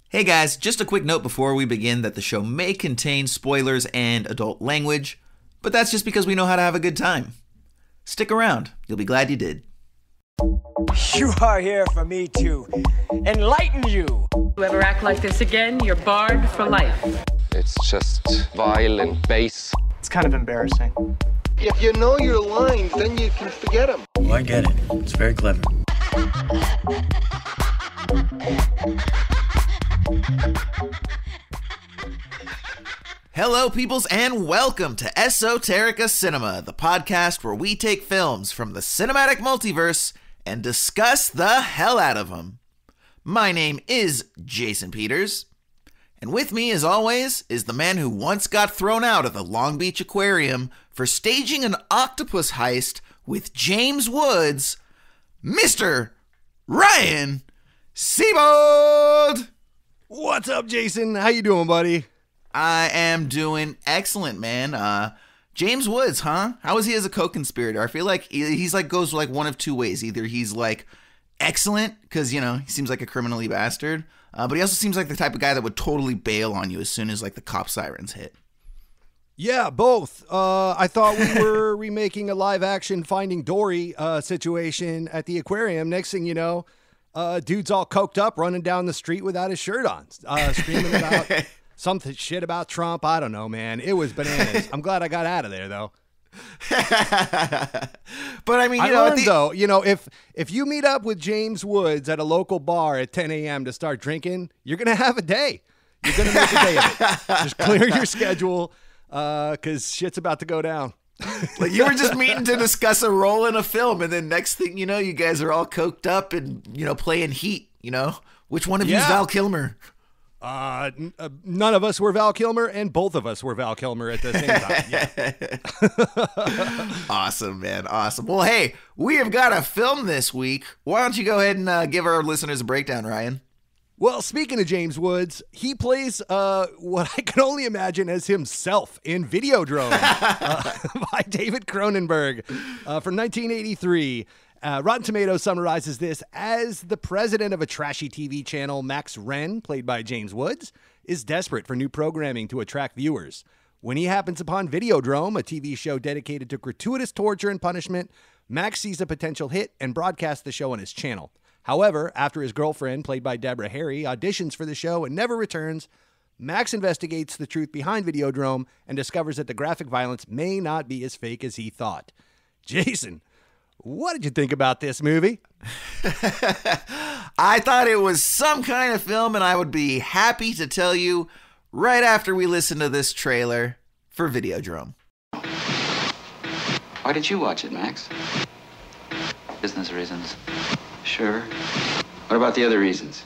Hey guys, just a quick note before we begin that the show may contain spoilers and adult language, but that's just because we know how to have a good time. Stick around, you'll be glad you did. You are here for me to enlighten you. You ever act like this again, you're barred for life. It's just vile and base. It's kind of embarrassing. If you know your lines, then you can forget them. Oh, I get it. It's very clever. Hello, peoples, and welcome to Esoterica Cinema, the podcast where we take films from the cinematic multiverse and discuss the hell out of them. My name is Jason Peters, and with me, as always, is the man who once got thrown out of the Long Beach Aquarium for staging an octopus heist with James Woods, Mr. Ryan Seabold! What's up, Jason? How you doing, buddy? I am doing excellent, man. James Woods, huh? How is he as a co-conspirator? I feel like he's like goes like one of two ways. Either he's like excellent because, you know, he seems like a criminally bastard, but he also seems like the type of guy that would totally bail on you as soon as like the cop sirens hit. Yeah, both. I thought we were remaking a live-action Finding Dory situation at the aquarium. Next thing you know, dude's all coked up running down the street without his shirt on, screaming about something shit about Trump. I don't know, man. It was bananas. I'm glad I got out of there, though. But I mean, if you meet up with James Woods at a local bar at 10 a.m. to start drinking, you're going to have a day. You're going to make a day of it. Just clear your schedule because shit's about to go down. Like you were just meeting to discuss a role in a film, and then next thing you know, you guys are all coked up and, you know, playing Heat, you know? Which one of you is Val Kilmer? None of us were Val Kilmer, and both of us were Val Kilmer at the same time. Yeah. Awesome, man. Awesome. Well, hey, we have got a film this week. Why don't you go ahead and give our listeners a breakdown, Ryan? Well, speaking of James Woods, he plays what I can only imagine as himself in Videodrome by David Cronenberg from 1983. Rotten Tomatoes summarizes this as the president of a trashy TV channel, Max Wren, played by James Woods, is desperate for new programming to attract viewers. When he happens upon Videodrome, a TV show dedicated to gratuitous torture and punishment, Max sees a potential hit and broadcasts the show on his channel. However, after his girlfriend, played by Deborah Harry, auditions for the show and never returns, Max investigates the truth behind Videodrome and discovers that the graphic violence may not be as fake as he thought. Jason, what did you think about this movie? I thought it was some kind of film, and I would be happy to tell you right after we listen to this trailer for Videodrome. Why did you watch it, Max? Business reasons. Sure. What about the other reasons?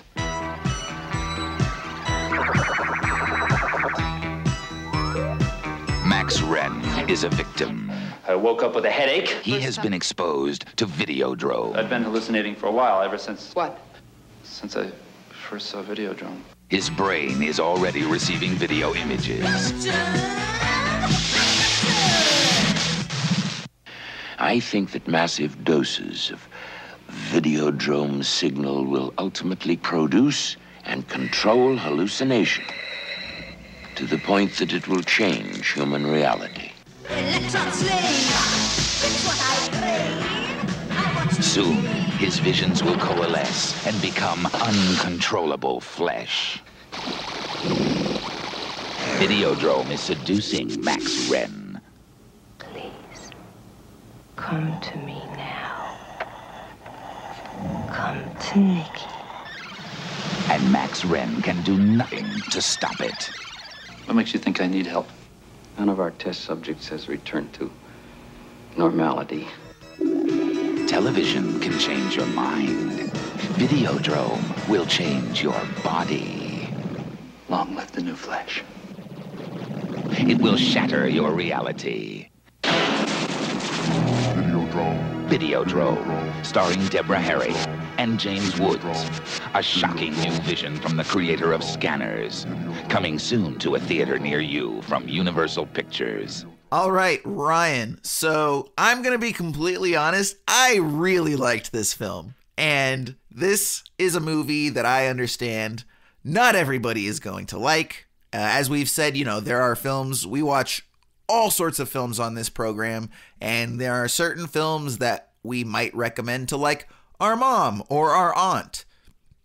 Max Wren is a victim. I woke up with a headache. He has been exposed to Videodrome. I've been hallucinating for a while, ever since... What? Since I first saw Videodrome. His brain is already receiving video images. I think that massive doses of Videodrome signal will ultimately produce and control hallucination to the point that it will change human reality. Soon, his visions will coalesce and become uncontrollable flesh. Videodrome is seducing Max Wren. Please, come to me now. Come to Nikki. And Max Wren can do nothing to stop it. What makes you think I need help? None of our test subjects has returned to normality. Television can change your mind. Videodrome will change your body. Long live the new flesh. It will shatter your reality. Videodrome, starring Deborah Harry and James Woods. A shocking new vision from the creator of Scanners. Coming soon to a theater near you from Universal Pictures. All right, Ryan. So I'm going to be completely honest. I really liked this film. And this is a movie that I understand not everybody is going to like. As we've said, there are films, we watch all sorts of films on this program, and there are certain films that we might recommend to like our mom or our aunt.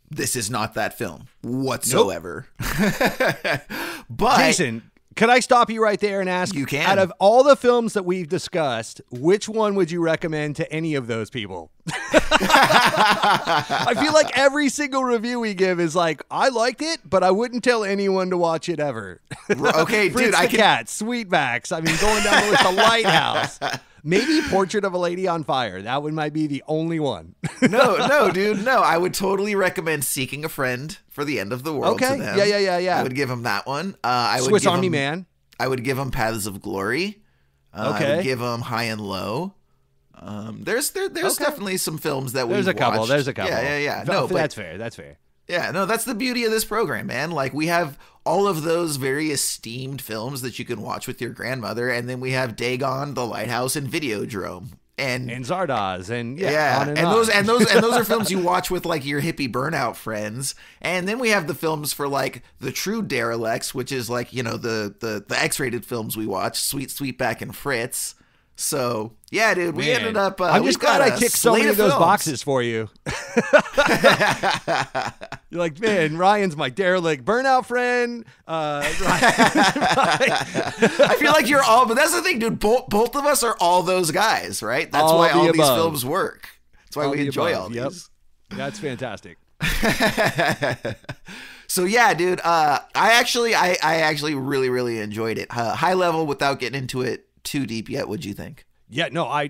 This is not that film whatsoever. Nope. But Jason, could I stop you right there and ask, you can. Out of all the films that we've discussed, which one would you recommend to any of those people? I feel like every single review we give is like, I liked it, but I wouldn't tell anyone to watch it ever. Okay, dude, Fritz the Cat, Sweetbacks. I mean, going down with The Lighthouse. Maybe Portrait of a Lady on Fire. That one might be the only one. No, dude, no. I would totally recommend Seeking a Friend for the End of the World to them. Yeah. I would give him that one. Swiss Army Man. I would give him Paths of Glory. I would give him High and Low. There's definitely some films that we've watched. There's a couple. Yeah. No, that's fair. Yeah, no, that's the beauty of this program, man. Like, we have all of those very esteemed films that you can watch with your grandmother, and then we have Dagon, The Lighthouse, and Videodrome. And Zardoz, and those are films you watch with like your hippie burnout friends. And then we have the films for like the true derelicts, which is like, the X-rated films we watch, Sweetback and Fritz. So yeah, dude, we ended up. I'm just glad I ticked so many of those boxes for you. You're like, man, Ryan's my derelict burnout friend. I feel like you're all, but that's the thing, dude. Both of us are all those guys, right? That's why all these films work. That's why we enjoy all these. That's fantastic. So yeah, dude. I actually really, really enjoyed it. High level, without getting into it too deep yet. What'd you think? Yeah, no,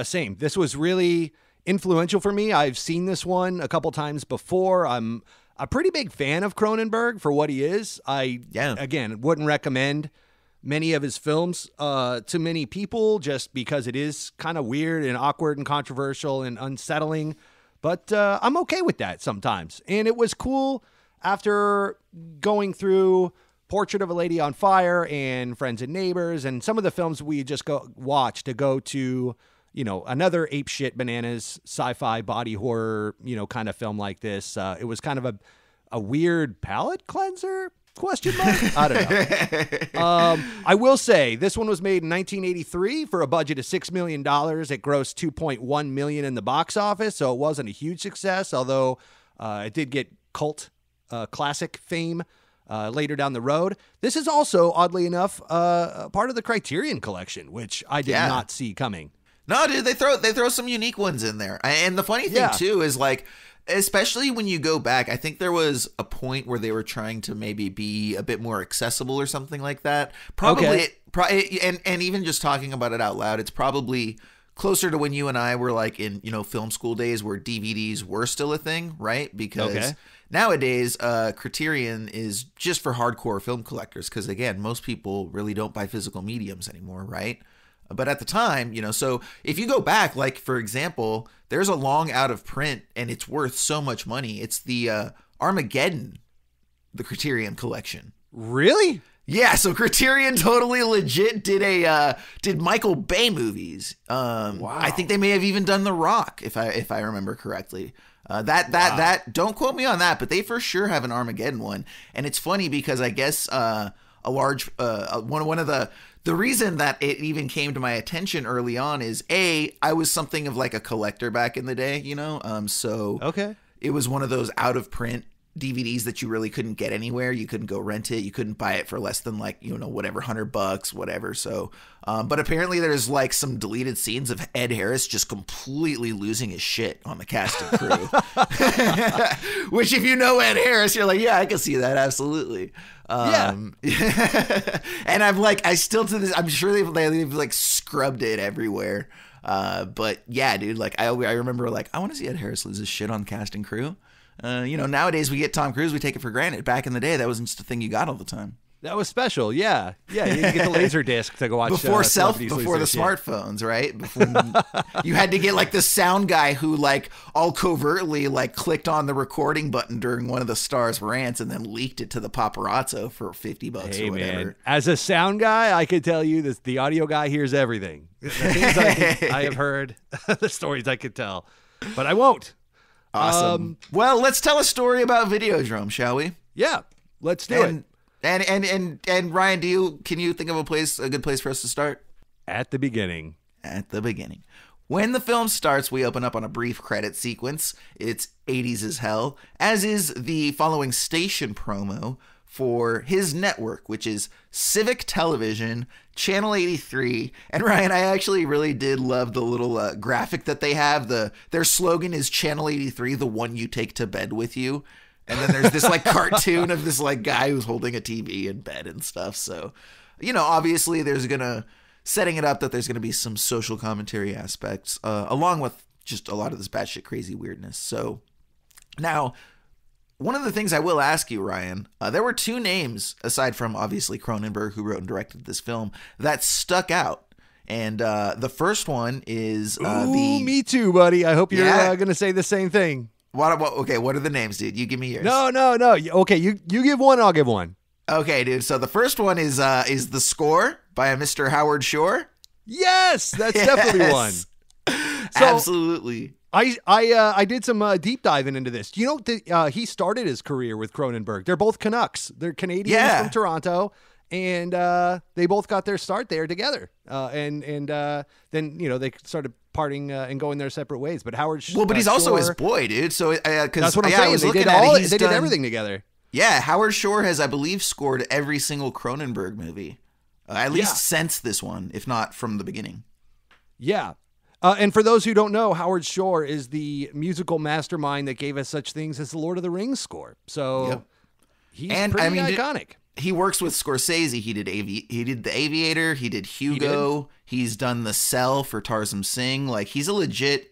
same. This was really influential for me. I've seen this one a couple times before. I'm a pretty big fan of Cronenberg for what he is. Again, wouldn't recommend many of his films to many people just because it is kind of weird and awkward and controversial and unsettling. But I'm okay with that sometimes. And it was cool after going through Portrait of a Lady on Fire and Friends and Neighbors and some of the films we just watched to go to, another apeshit bananas sci-fi body horror, kind of film like this. It was kind of a weird palate cleanser? Question mark? I don't know. I will say this one was made in 1983 for a budget of $6 million. It grossed $2.1 million in the box office, so it wasn't a huge success, although it did get cult classic fame later down the road. This is also, oddly enough, part of the Criterion collection, which I did not see coming. No, dude, they throw some unique ones in there. And the funny thing, too, is like, especially when you go back, I think there was a point where they were trying to maybe be a bit more accessible or something like that. Probably, and even just talking about it out loud, it's probably closer to when you and I were like in, film school days where DVDs were still a thing, right? Because nowadays, Criterion is just for hardcore film collectors because, again, most people really don't buy physical mediums anymore, right? But at the time, so if you go back, like, for example, there's a long out of print and it's worth so much money. It's the Armageddon, the Criterion collection. Really? Yeah, so Criterion totally legit did Michael Bay movies. Wow. I think they may have even done The Rock, if I remember correctly. That don't quote me on that, but they for sure have an Armageddon one. And it's funny because I guess a large one of the reason that it even came to my attention early on is I was something of like a collector back in the day, so it was one of those out of print DVDs that you really couldn't get anywhere. You couldn't go rent it. You couldn't buy it for less than like, whatever, $100, whatever. So, but apparently there's like some deleted scenes of Ed Harris just completely losing his shit on the cast and crew. Which if you know Ed Harris, you're like, yeah, I can see that. Absolutely. And I'm like, I'm sure they've like scrubbed it everywhere. But yeah, dude, like I remember like, I want to see Ed Harris lose his shit on cast and crew. Nowadays we get Tom Cruise, we take it for granted. Back in the day, that wasn't just a thing you got all the time. That was special, yeah. You didn't get the laser disc to go watch before the smartphones, right? Before you had to get like the sound guy who like all covertly like clicked on the recording button during one of the Stars rants and then leaked it to the paparazzo for $50 or whatever. Man, as a sound guy, I could tell you this: the audio guy hears everything. The things I have heard, the stories I could tell, but I won't. Awesome. Well, let's tell a story about Videodrome, shall we? Yeah, let's do it. And Ryan, can you think of a good place for us to start? At the beginning. At the beginning. When the film starts, we open up on a brief credit sequence. It's 80s as hell, as is the following station promo for his network, which is Civic Television, Channel 83. And Ryan, I actually really did love the little graphic that they have. Their slogan is Channel 83, the one you take to bed with you. And then there's this like cartoon of this like guy who's holding a TV in bed and stuff. So, obviously there's setting it up that there's going to be some social commentary aspects, along with just a lot of this batshit crazy weirdness. So now, one of the things I will ask you, Ryan, there were two names, aside from obviously Cronenberg, who wrote and directed this film, that stuck out. And the first one is me too, buddy. I hope you're going to say the same thing. Okay, what are the names, dude? You give me yours. No. Okay, you give one, I'll give one. Okay, dude. So the first one is the score by a Mr. Howard Shore. Yes, that's definitely one. So, absolutely. I did some deep diving into this. Do you know that he started his career with Cronenberg? They're both Canucks. They're Canadians from Toronto, and they both got their start there together. And then they started parting and going their separate ways. But Howard, but he's also his boy, dude. So that's what I'm saying. They did everything together. Yeah, Howard Shore has, I believe, scored every single Cronenberg movie, at least since this one, if not from the beginning. Yeah. And for those who don't know, Howard Shore is the musical mastermind that gave us such things as the Lord of the Rings score. So he's pretty iconic. He works with Scorsese. He did The Aviator. He did Hugo. He's done The Cell for Tarsem Singh. Like, he's a legit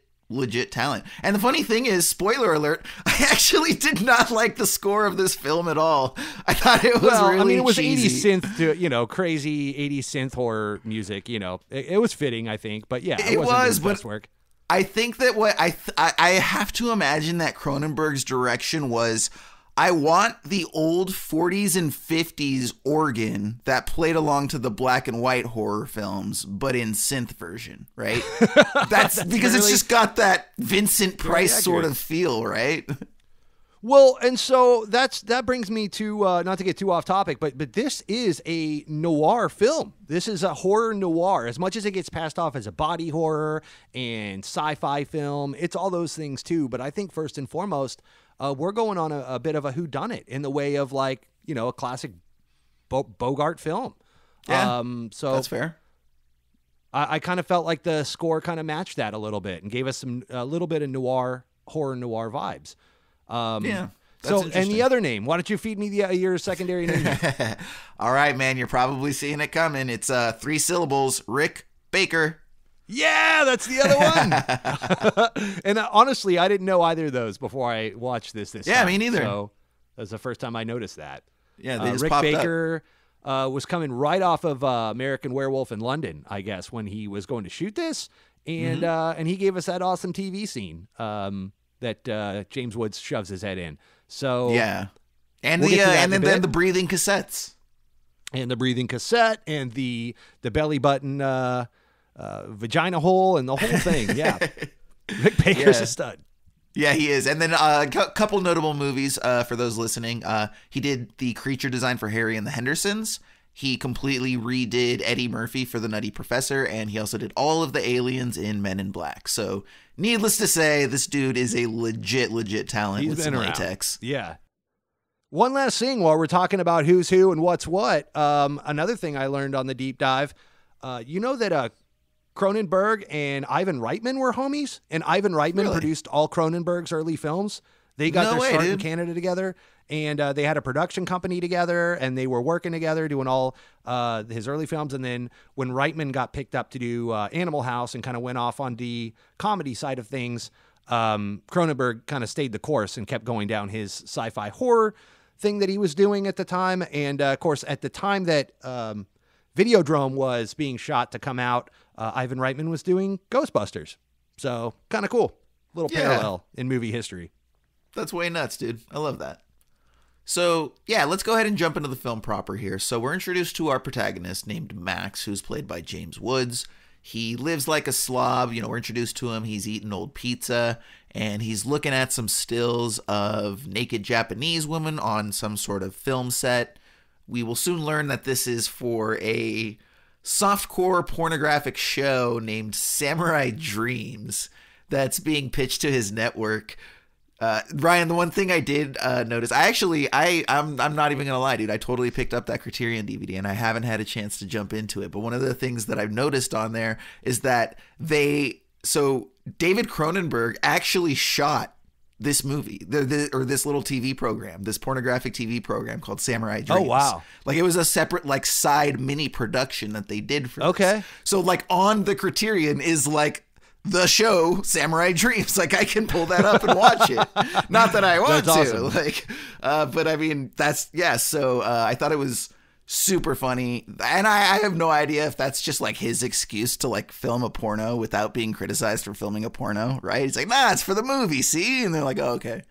talent. And the funny thing is, spoiler alert, I actually did not like the score of this film at all. I thought it was really it was cheesy. 80s synth, crazy 80s synth horror music. It was fitting, I think. But yeah, it wasn't his best work. I think that what I have to imagine that Cronenberg's direction was, I want the old 40s and 50s organ that played along to the black and white horror films, but in synth version, right? That's because it's just got that Vincent Price sort of feel, right? Well, and so that brings me to, not to get too off topic, but this is a noir film. This is a horror noir. As much as it gets passed off as a body horror and sci-fi film, it's all those things too. But I think first and foremost, we're going on a bit of a whodunit in the way of a classic Bogart film. Yeah, so that's fair. I kind of felt like the score kind of matched that a little bit and gave us a little bit of horror noir vibes. So, and the other name, why don't you feed me your secondary name? All right, man, you're probably seeing it coming. It's 3 syllables, Rick Baker. Yeah, that's the other one. And honestly, I didn't know either of those before I watched this time. Yeah, me neither. So that was the first time I noticed that. Yeah, they just Rick popped Baker was coming right off of American Werewolf in London, I guess, when he was going to shoot this. And and he gave us that awesome TV scene that James Woods shoves his head in. So yeah, and then the breathing cassettes, and the breathing cassette, and the belly button vagina hole, and the whole thing. Yeah, Rick Baker's a stud. Yeah, he is. And then a couple notable movies for those listening. He did the creature design for Harry and the Hendersons. He completely redid Eddie Murphy for The Nutty Professor, and he also did all of the aliens in Men in Black. So, needless to say, this dude is a legit talent with some latex. Yeah. One last thing while we're talking about who's who and what's what. Another thing I learned on the deep dive, you know that Cronenberg and Ivan Reitman were homies, and Ivan Reitman produced all Cronenberg's early films. They got their start in Canada together, and they had a production company together, and they were working together doing all his early films. And then when Reitman got picked up to do Animal House and kind of went off on the comedy side of things, Cronenberg kind of stayed the course and kept going down his sci-fi horror thing that he was doing at the time. And of course, at the time that Videodrome was being shot to come out, Ivan Reitman was doing Ghostbusters. So kind of cool. Little parallel in movie history. That's way nuts, dude. I love that. So, yeah, let's go ahead and jump into the film proper here. So we're introduced to our protagonist named Max, who's played by James Woods. He lives like a slob. You know, we're introduced to him. He's eating old pizza. and he's looking at some stills of naked Japanese women on some sort of film set. We will soon learn that this is for a softcore pornographic show named Samurai Dreams that's being pitched to his network. Ryan, the one thing I did notice, I'm not even gonna lie, dude, I totally picked up that Criterion DVD and I haven't had a chance to jump into it. But one of the things that I've noticed on there is that David Cronenberg actually shot this movie, or this little TV program, this pornographic TV program called Samurai Dreams. Oh, wow. Like, it was a separate, like, side mini production that they did for Okay. this. So, like, on the Criterion is, like, the show Samurai Dreams. Like, I can pull that up and watch it. Not that I want That's to. awesome. Like, but I mean, so I thought it was super funny. And I have no idea if that's just like his excuse to like film a porno without being criticized for filming a porno, right? He's like, nah, it's for the movie, see? And they're like, oh, okay.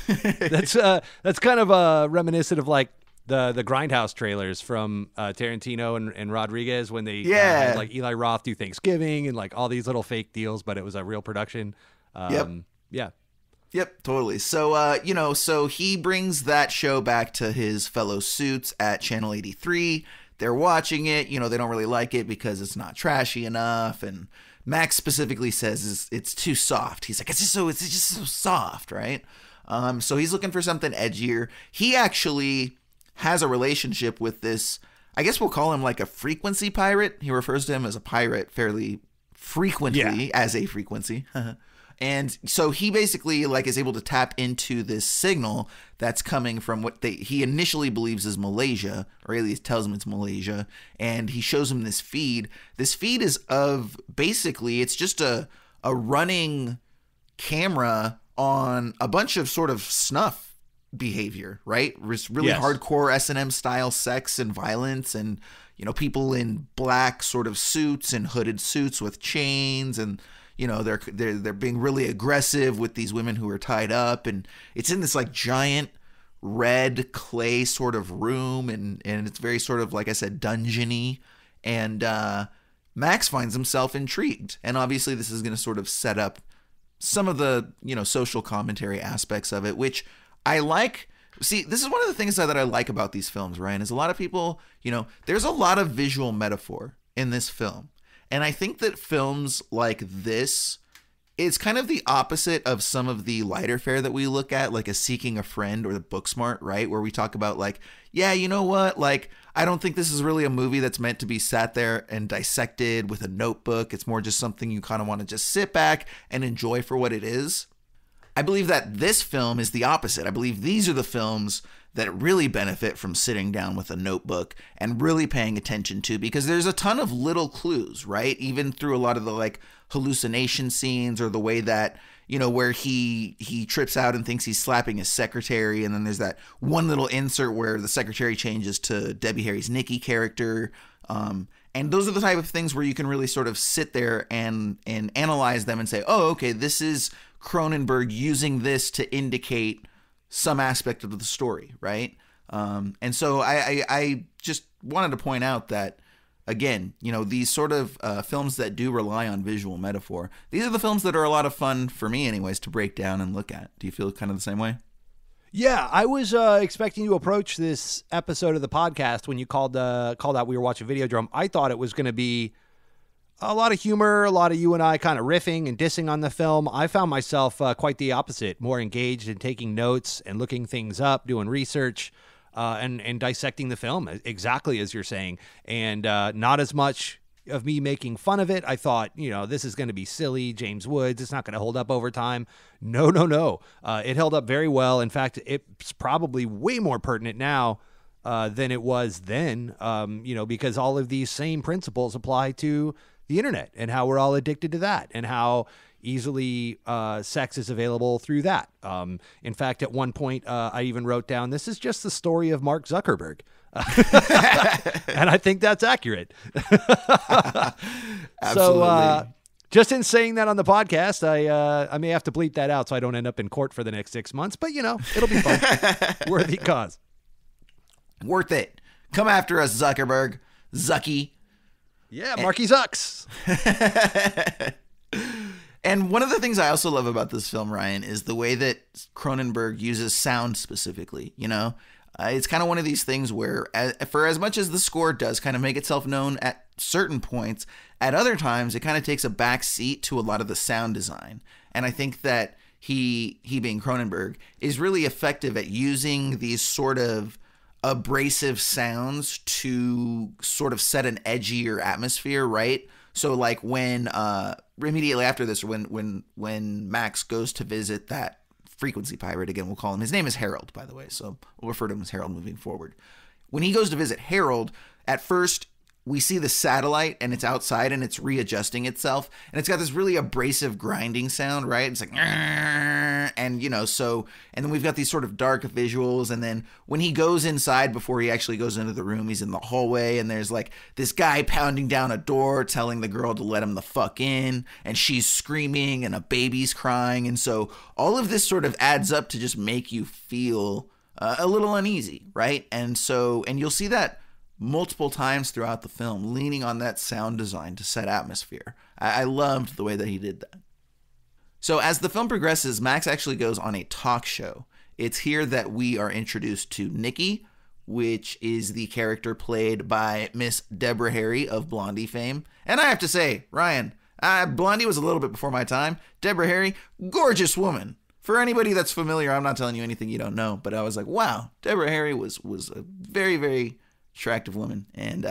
That's kind of reminiscent of like the Grindhouse trailers from Tarantino and Rodriguez when they had, like Eli Roth do Thanksgiving and like all these little fake deals, but it was a real production. Yep, totally. So, so he brings that show back to his fellow suits at Channel 83. They're watching it. They don't really like it because it's not trashy enough. And Max specifically says it's too soft. He's like, it's just so soft, right? So he's looking for something edgier. He actually has a relationship with this, I guess we'll call him like a frequency pirate. He refers to him as a pirate fairly frequently as a frequency. And so he basically like is able to tap into this signal that's coming from what he initially believes is Malaysia, or at least tells him it's Malaysia. And he shows him this feed. This feed is of basically, it's just a running camera on a bunch of sort of snuff behavior, right? Really hardcore S&M style sex and violence, and people in black sort of suits and hooded suits with chains, and they're being really aggressive with these women who are tied up, and it's in this like giant red clay sort of room, and it's very sort of, like I said, dungeony. And Max finds himself intrigued, and obviously this is going to sort of set up some of the social commentary aspects of it, which I like. See, this is one of the things that I like about these films, Ryan, is a lot of people, there's a lot of visual metaphor in this film. And I think that films like this, it's kind of the opposite of some of the lighter fare that we look at, like a Seeking a Friend or the Booksmart, right? Where we talk about like, yeah, you know what? Like, I don't think this is really a movie that's meant to be sat there and dissected with a notebook. It's more just something you kind of want to just sit back and enjoy for what it is. I believe that this film is the opposite. I believe these are the films that really benefit from sitting down with a notebook and really paying attention to, because there's a ton of little clues, right? Even through a lot of the like hallucination scenes, or the way that, where he trips out and thinks he's slapping his secretary. And then there's that one little insert where the secretary changes to Debbie Harry's Nikki character. And those are the type of things where you can really sort of sit there and analyze them and say, oh, okay, this is Cronenberg using this to indicate some aspect of the story, right? And so I just wanted to point out that, again, these sort of films that do rely on visual metaphor, these are the films that are a lot of fun for me anyways to break down and look at. Do you feel kind of the same way? Yeah, I was expecting to approach this episode of the podcast when you called out we were watching Videodrome. I thought it was going to be a lot of humor, a lot of you and I kind of riffing and dissing on the film. I found myself quite the opposite, more engaged in taking notes and looking things up, doing research, and dissecting the film, exactly as you're saying. And not as much of me making fun of it. I thought, this is going to be silly, James Woods, it's not going to hold up over time. No. It held up very well. In fact, it's probably way more pertinent now than it was then, because all of these same principles apply to the internet and how we're all addicted to that and how easily sex is available through that. In fact, at one point, I even wrote down, this is just the story of Mark Zuckerberg. And I think that's accurate. Absolutely. So just in saying that on the podcast, I may have to bleep that out so I don't end up in court for the next 6 months, but it'll be fun. Worthy cause. Worth it. Come after us, Zuckerberg. Zucky. Yeah, Marky Zucks. And one of the things I also love about this film, Ryan, is the way that Cronenberg uses sound specifically, you know? It's kind of one of these things where, for as much as the score does kind of make itself known at certain points, at other times it kind of takes a back seat to a lot of the sound design. And I think that he being Cronenberg, is really effective at using these sort of abrasive sounds to sort of set an edgier atmosphere, right? So like when immediately after this, when Max goes to visit that frequency pirate, again, we'll call him, his name is Harold, by the way, so we'll refer to him as Harold moving forward. When he goes to visit Harold, at first we see the satellite and it's outside and it's readjusting itself, and it's got this really abrasive grinding sound, right? It's like, and you know, so, and then we've got these sort of dark visuals, and then when he goes inside, before he actually goes into the room, he's in the hallway, and there's like this guy pounding down a door telling the girl to let him the fuck in, and she's screaming and a baby's crying, and so all of this sort of adds up to just make you feel a little uneasy, right? And so, and you'll see that multiple times throughout the film, leaning on that sound design to set atmosphere. I loved the way that he did that. So as the film progresses, Max actually goes on a talk show. It's here that we are introduced to Nikki, which is the character played by Miss Deborah Harry of Blondie fame. And I have to say, Ryan, Blondie was a little bit before my time. Deborah Harry, gorgeous woman. For anybody that's familiar, I'm not telling you anything you don't know, but I was like, wow, Deborah Harry was a very, very attractive woman, and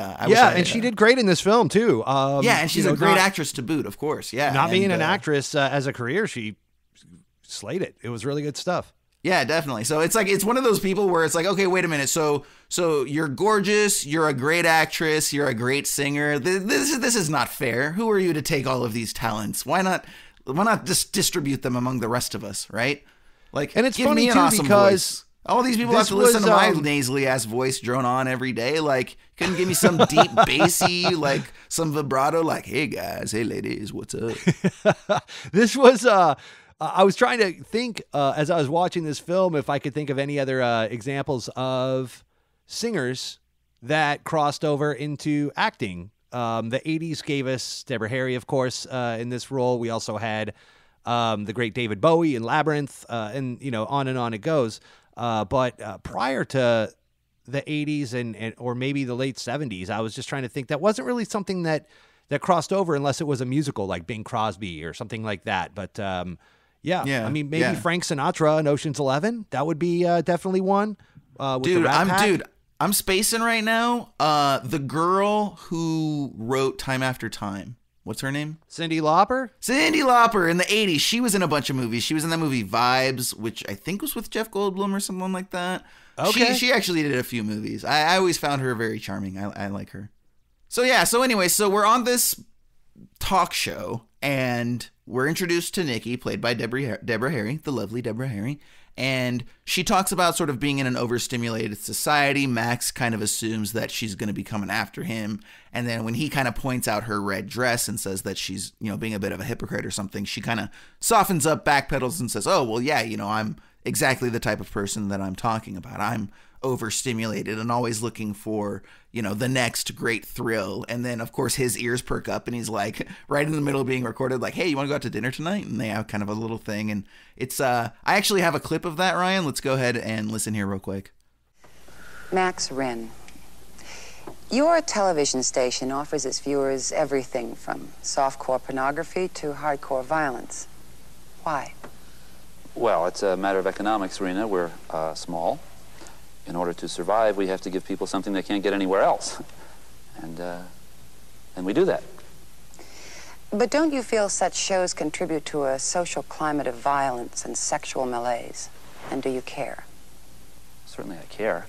she did great in this film too. And she's a great actress to boot, of course. Yeah, not being an actress as a career, she slayed it. It was really good stuff. Yeah, definitely. So it's like, it's one of those people where it's like, okay, wait a minute. So you're gorgeous, you're a great actress, you're a great singer. This is not fair. Who are you to take all of these talents? Why not just distribute them among the rest of us, right? Like, and it's give funny me an too awesome because voice. All these people have to listen to my nasally ass voice drone on every day. Like, couldn't give me some deep bassy, like some vibrato, like, hey guys, hey ladies, what's up? This was, I was trying to think as I was watching this film, if I could think of any other examples of singers that crossed over into acting. The 80s gave us Deborah Harry, of course, in this role. We also had the great David Bowie in Labyrinth, and, you know, on it goes. But prior to the 80s and or maybe the late 70s, I was just trying to think that wasn't really something that crossed over unless it was a musical like Bing Crosby or something like that. But I mean, maybe Frank Sinatra in Ocean's 11. That would be definitely one. Dude, I'm spacing right now. The girl who wrote Time After Time. What's her name? Cyndi Lauper? Cyndi Lauper in the 80s. She was in a bunch of movies. She was in that movie Vibes, which I think was with Jeff Goldblum or someone like that. Okay. She actually did a few movies. I always found her very charming. I like her. So yeah, so anyway, so we're on this talk show, and we're introduced to Nikki, played by Deborah Harry, the lovely Deborah Harry. And she talks about sort of being in an overstimulated society. Max kind of assumes that she's going to be coming after him. And then when he kind of points out her red dress and says that she's, you know, being a bit of a hypocrite or something, she kind of softens up, backpedals, and says, oh, well, yeah, you know, I'm exactly the type of person that I'm talking about. I'm overstimulated and always looking for, you know, the next great thrill. And then, of course, his ears perk up and he's like, right in the middle of being recorded, like, hey, you want to go out to dinner tonight? And they have kind of a little thing. And it's, I actually have a clip of that, Ryan. Let's go ahead and listen here real quick. Max Wren. Your television station offers its viewers everything from softcore pornography to hardcore violence. Why? Well, it's a matter of economics, Rena. We're small. In order to survive, we have to give people something they can't get anywhere else. And we do that. But don't you feel such shows contribute to a social climate of violence and sexual malaise? And do you care? Certainly I care.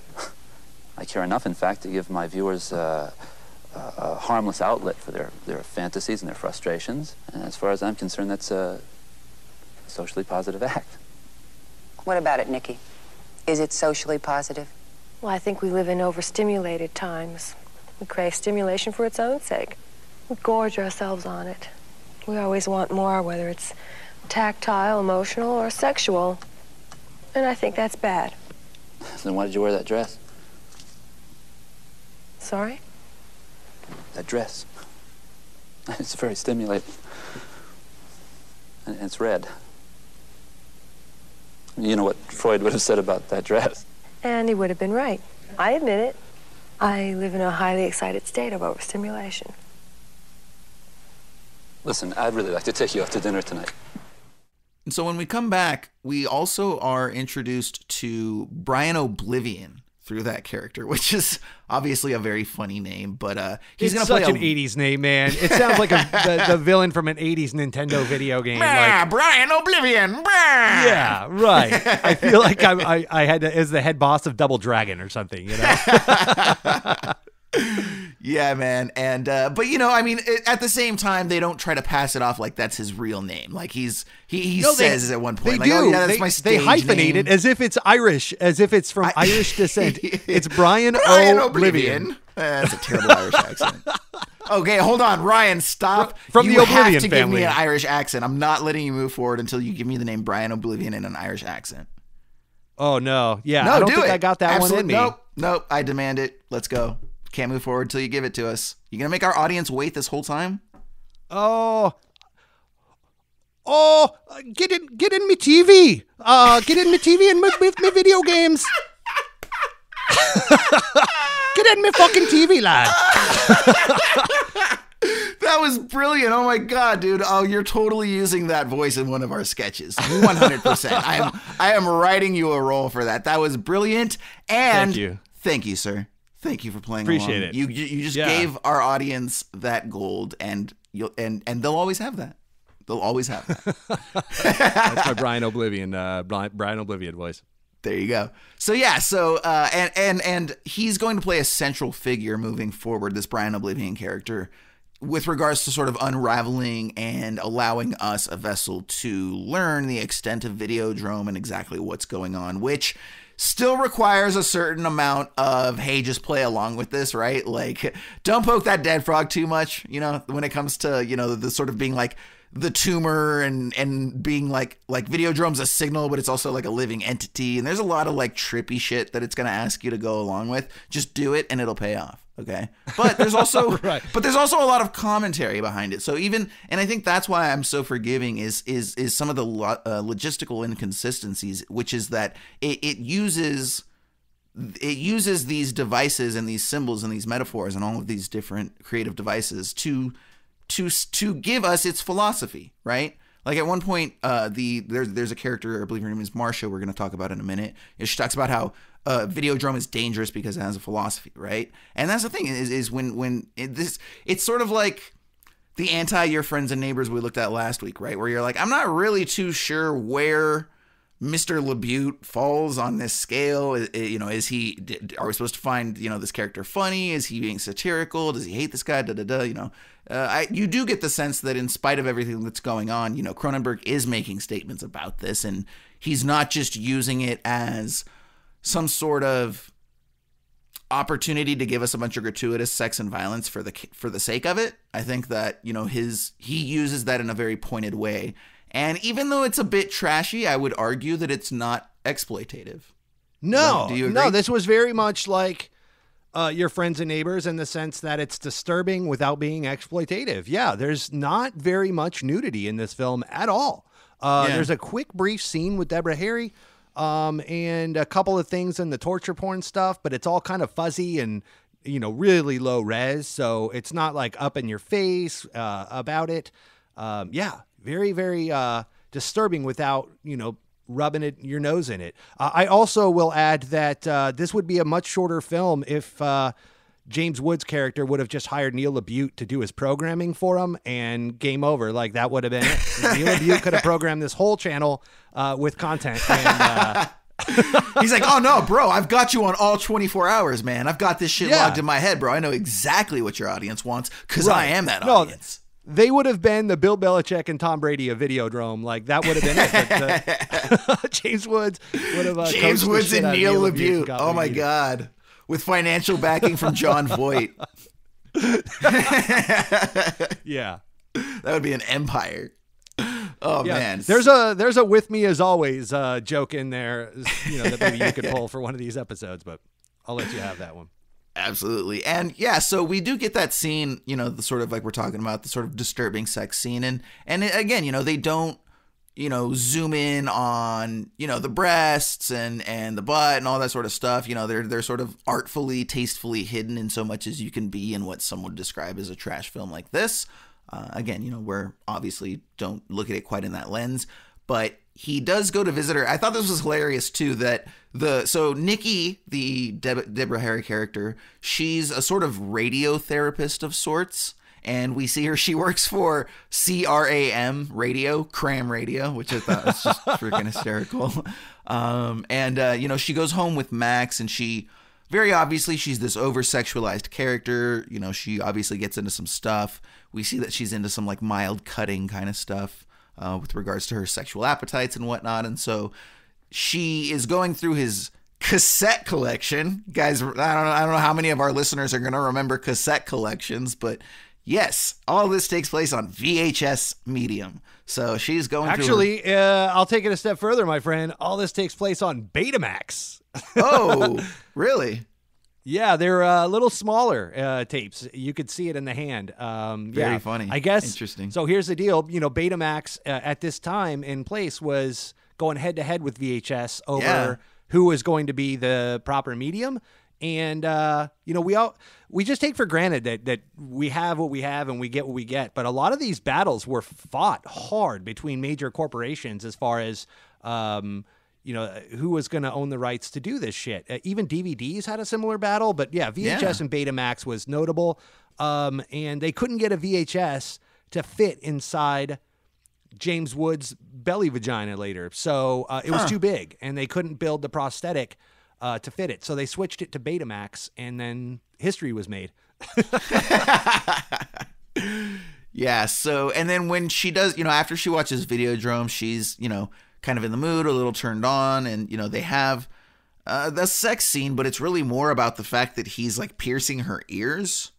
I care enough, in fact, to give my viewers a harmless outlet for their fantasies and their frustrations. And as far as I'm concerned, that's a socially positive act. What about it, Nikki? Is it socially positive? Well, I think we live in overstimulated times. We crave stimulation for its own sake. We gorge ourselves on it. We always want more, whether it's tactile, emotional, or sexual. And I think that's bad. Then why did you wear that dress? Sorry? That dress. It's very stimulating. and it's red. You know what Freud would have said about that dress. And he would have been right. I admit it. I live in a highly excited state of overstimulation. Listen, I'd really like to take you out to dinner tonight. And so when we come back, we also are introduced to Brian Oblivion through that character, which is obviously a very funny name, but he's going to play such an 80s name, man. It sounds like the villain from an 80s Nintendo video game. Like, Brian Oblivion. Yeah, right. I feel like I had to, as the head boss of Double Dragon or something, you know? Yeah, man. And, but you know, I mean, at the same time, they don't try to pass it off like that's his real name. Like he says at one point, they do. Oh, yeah, that's my stage They hyphenate name. it as if it's Irish, as if it's from Irish descent. It's Brian Oblivion. That's a terrible Irish accent. Okay, hold on, Ryan, stop. From you the Oblivion have to family. give me an Irish accent. I'm not letting you move forward until you give me the name Brian Oblivion in an Irish accent. Oh, no. Yeah, No, I don't do think it. I got that one in me. Nope. I demand it. Let's go. Can't move forward until you give it to us. You gonna make our audience wait this whole time? Oh, get in me TV. Get in me TV and with me video games. Get in me fucking TV, lad. That was brilliant. Oh my God, dude. Oh, you're totally using that voice in one of our sketches. 100%. I am writing you a role for that. That was brilliant. And thank you, sir. Thank you for playing Appreciate along. it. You just gave our audience that gold, and they'll always have that. They'll always have that. That's my Brian Oblivion voice. There you go. So yeah, and he's going to play a central figure moving forward, this Brian Oblivion character, with regards to sort of unraveling and allowing us a vessel to learn the extent of Videodrome and exactly what's going on, which still requires a certain amount of, hey, just play along with this, right? Like, don't poke that dead frog too much, you know, when it comes to, you know, the sort of being like the tumor and being like Videodrome's a signal, but it's also like a living entity. And there's a lot of like trippy shit that it's going to ask you to go along with. Just do it and it'll pay off. Okay. But there's also, but there's also a lot of commentary behind it. So even, and I think that's why I'm so forgiving is some of the logistical inconsistencies, which is that it uses these devices and these symbols and these metaphors and all of these different creative devices to give us its philosophy, right? Like at one point, there's a character, I believe her name is Marsha, we're going to talk about in a minute. She talks about how Videodrome is dangerous because it has a philosophy, right? And that's the thing is when it's sort of like the anti-your friends and neighbors we looked at last week, right? Where you're like, I'm not really too sure where Mr. LaBute falls on this scale. You know, are we supposed to find, you know, this character funny? Is he being satirical? Does he hate this guy? You know, you do get the sense that in spite of everything that's going on, you know, Cronenberg is making statements about this, and he's not just using it as some sort of opportunity to give us a bunch of gratuitous sex and violence for the sake of it. I think that, you know, he uses that in a very pointed way. And even though it's a bit trashy, I would argue that it's not exploitative. No, do you agree? No, this was very much like Your Friends and Neighbors in the sense that it's disturbing without being exploitative. Yeah, there's not very much nudity in this film at all. There's a quick, brief scene with Deborah Harry and a couple of things in the torture porn stuff, but it's all kind of fuzzy and, you know, really low res. So it's not like up in your face about it. Very, very disturbing without, you know, rubbing your nose in it. I also will add that this would be a much shorter film if James Woods' character would have just hired Neil LaBute to do his programming for him, and game over. Like, that would have been it. Neil LaBute could have programmed this whole channel with content. And, he's like, oh no, bro, I've got you on all 24 hours, man. I've got this shit logged in my head, bro. I know exactly what your audience wants because I am that audience. They would have been the Bill Belichick and Tom Brady of Videodrome. Like, that would have been it. But, James Woods would have James Woods and Neil LaBute. Oh my God. With financial backing from John Voight. Yeah. That would be an empire. Oh man. There's a with me as always joke in there, you know, that maybe you could pull for one of these episodes, but I'll let you have that one. Absolutely. And yeah, so we do get that scene, you know, the sort of like we're talking about, the sort of disturbing sex scene. And again, you know, they don't zoom in on, the breasts and the butt and all that sort of stuff. They're sort of artfully, tastefully hidden in so much as you can be in what some would describe as a trash film like this. Again, we're obviously don't look at it quite in that lens, but he does go to visit her. I thought this was hilarious too, that so Nikki, the Deborah Harry character, she's a sort of radio therapist of sorts. And we see her, she works for CRAM radio, Cram Radio, which I thought was just freaking hysterical. She goes home with Max, and she, very obviously, she's this over-sexualized character. She obviously gets into some stuff. We see that she's into some like mild cutting kind of stuff with regards to her sexual appetites and whatnot. And so she is going through his cassette collection. Guys, I don't know how many of our listeners are going to remember cassette collections, but yes, all this takes place on VHS medium. So she's going Actually, I'll take it a step further, my friend. All this takes place on Betamax. Oh, really? Yeah, they're a little smaller tapes. You could see it in the hand. Very funny. I guess. Interesting. So here's the deal. Betamax at this time in place was going head-to-head with VHS over who was going to be the proper medium. And, we just take for granted that we have what we have and we get what we get. But a lot of these battles were fought hard between major corporations as far as, who was going to own the rights to do this shit. Even DVDs had a similar battle. But, VHS and Betamax was notable. And they couldn't get a VHS to fit inside James Woods' belly vagina later. So it was too big, and they couldn't build the prosthetic to fit it. So they switched it to Betamax, and then history was made. Yeah. So, and then when she does, after she watches Videodrome, she's, kind of in the mood, a little turned on, and, they have the sex scene, but it's really more about the fact that he's like piercing her ears,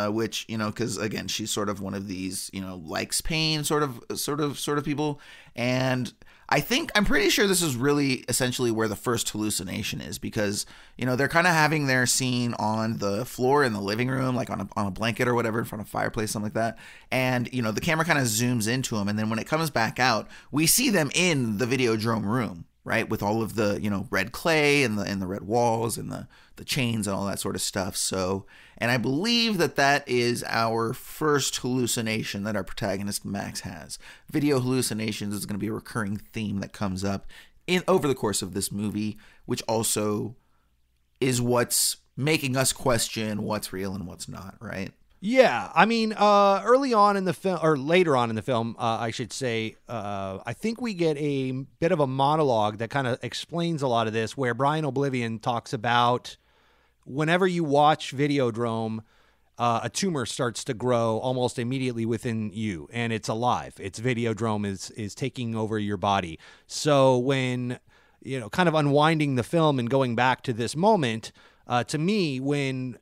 which, because again, she's sort of one of these, likes pain sort of people. And I'm pretty sure this is really essentially where the first hallucination is, because, they're kind of having their scene on the floor in the living room, like on a blanket or whatever in front of a fireplace, something like that. And, the camera kind of zooms into them. And then when it comes back out, we see them in the Videodrome room, right? With all of the, red clay and the red walls and the chains and all that sort of stuff. So, and I believe that is our first hallucination that our protagonist Max has. Video hallucinations is going to be a recurring theme that comes up over the course of this movie, which also is what's making us question what's real and what's not, right? Yeah, I mean, early on in the film, or later on in the film, I should say, I think we get a bit of a monologue that kind of explains a lot of this, where Brian Oblivion talks about whenever you watch Videodrome, a tumor starts to grow almost immediately within you, and it's alive. It's Videodrome is taking over your body. So when, kind of unwinding the film and going back to this moment, to me, when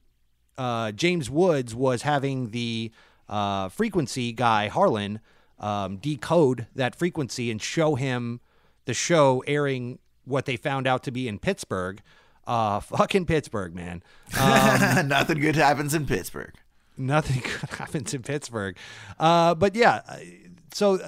James Woods was having the frequency guy, Harlan, decode that frequency and show him the show airing what they found out to be in Pittsburgh. Fucking Pittsburgh, man. Nothing good happens in Pittsburgh. Nothing good happens in Pittsburgh. But yeah, so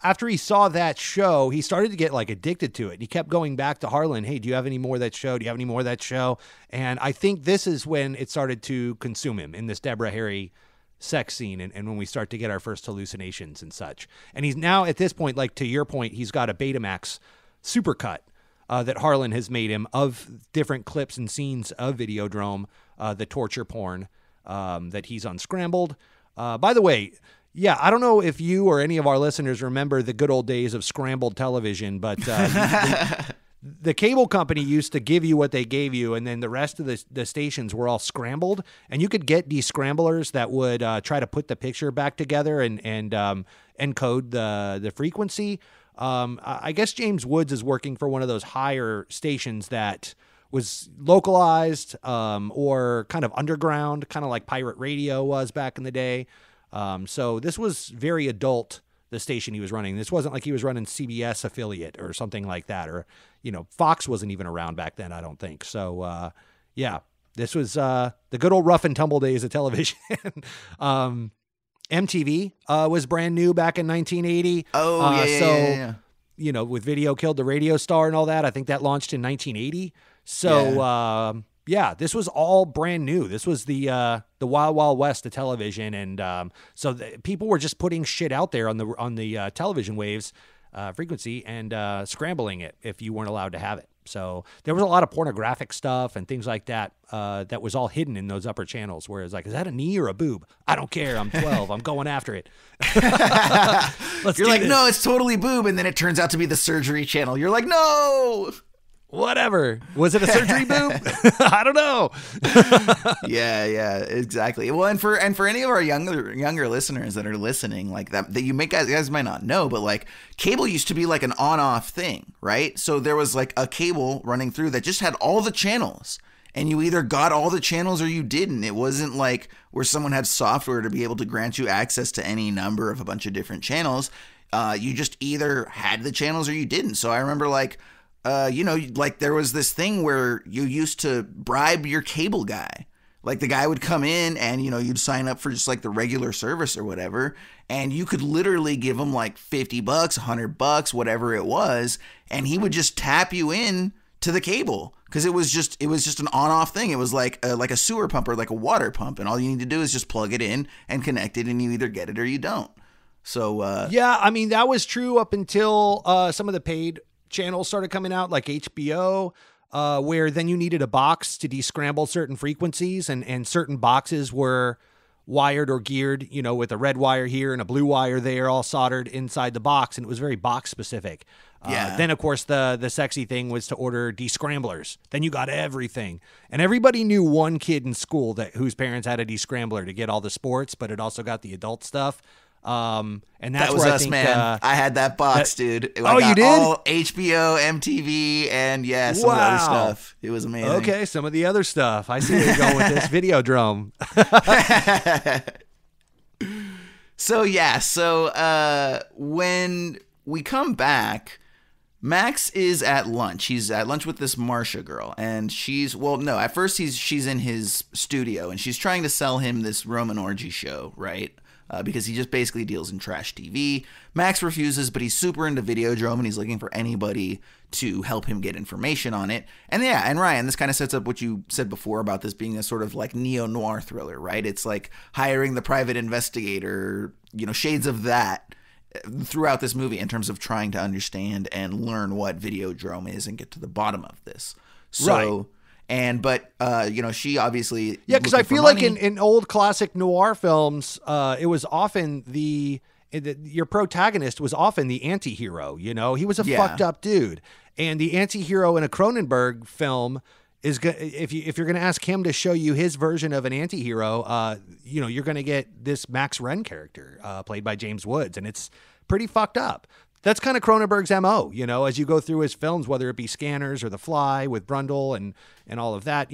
after he saw that show, he started to get like addicted to it. He kept going back to Harlan. Hey, do you have any more of that show? Do you have any more of that show? And I think this is when it started to consume him, in this Deborah Harry sex scene, and when we start to get our first hallucinations and such. And he's now at this point, like to your point, he's got a Betamax supercut that Harlan has made him of different clips and scenes of Videodrome, the torture porn that he's unscrambled. By the way, yeah, I don't know if you or any of our listeners remember the good old days of scrambled television, but the cable company used to give you what they gave you, and then the rest of the stations were all scrambled, and you could get descramblers that would try to put the picture back together and encode the frequency. I guess James Woods is working for one of those higher stations that was localized or kind of underground, kind of like pirate radio was back in the day. So this was very adult, the station he was running. This wasn't like he was running CBS affiliate or something like that. Or, Fox wasn't even around back then, I don't think. So, yeah, this was the good old rough and tumble days of television. MTV was brand new back in 1980. Oh, yeah. with Video Killed the Radio Star and all that. I think that launched in 1980. So, yeah, this was all brand new. This was the Wild Wild West of television, and so people were just putting shit out there on the television waves frequency and scrambling it if you weren't allowed to have it. So there was a lot of pornographic stuff and things like that that was all hidden in those upper channels. Whereas, like, is that a knee or a boob? I don't care. I'm 12. I'm going after it. You're like, no, it's totally boob, and then it turns out to be the surgery channel. You're like, no. Whatever. Was it a surgery boob? I don't know. yeah, exactly. Well, and for any of our younger listeners that are listening, like that you guys might not know, but like cable used to be like an on-off thing, right? So there was like a cable running through that just had all the channels, and you either got all the channels or you didn't. It wasn't like where someone had software to be able to grant you access to any number of a bunch of different channels. You just either had the channels or you didn't. So I remember like like there was this thing where you used to bribe your cable guy. Like the guy would come in and, you'd sign up for just like the regular service or whatever. And you could literally give him like $50, $100, whatever it was. And he would just tap you in to the cable because it was just an on-off thing. It was like a sewer pump or like a water pump. And all you need to do is just plug it in and connect it, and you either get it or you don't. So, yeah, I mean, that was true up until some of the paid channels started coming out, like HBO, where then you needed a box to descramble certain frequencies, and certain boxes were wired or geared, with a red wire here and a blue wire there, all soldered inside the box, and it was very box specific. Then, of course, the sexy thing was to order descramblers. Then you got everything, and everybody knew one kid in school whose parents had a descrambler to get all the sports, but it also got the adult stuff. And that's that was where us, I think, man. I had that box, dude. You did? All HBO, MTV, and some of the other stuff. It was amazing. Okay, some of the other stuff. I see where you're going with this. Videodrome. So when we come back, Max is at lunch. He's at lunch with this Marsha girl, and at first she's in his studio, and she's trying to sell him this Roman orgy show, right? Because he just basically deals in trash TV. Max refuses, but he's super into Videodrome, and he's looking for anybody to help him get information on it. And and Ryan, this kind of sets up what you said before about this being a sort of like neo-noir thriller, right? It's like hiring the private investigator, shades of that throughout this movie in terms of trying to understand and learn what Videodrome is and get to the bottom of this. So... Right. But she obviously... Yeah, because I feel like in old classic noir films, it was often your protagonist was often the anti-hero, He was a fucked up dude. And the anti-hero in a Cronenberg film is... If you're going to ask him to show you his version of an anti-hero, you're going to get this Max Wren character played by James Woods. And it's pretty fucked up. That's kind of Cronenberg's MO, as you go through his films, whether it be Scanners or The Fly with Brundle and all of that,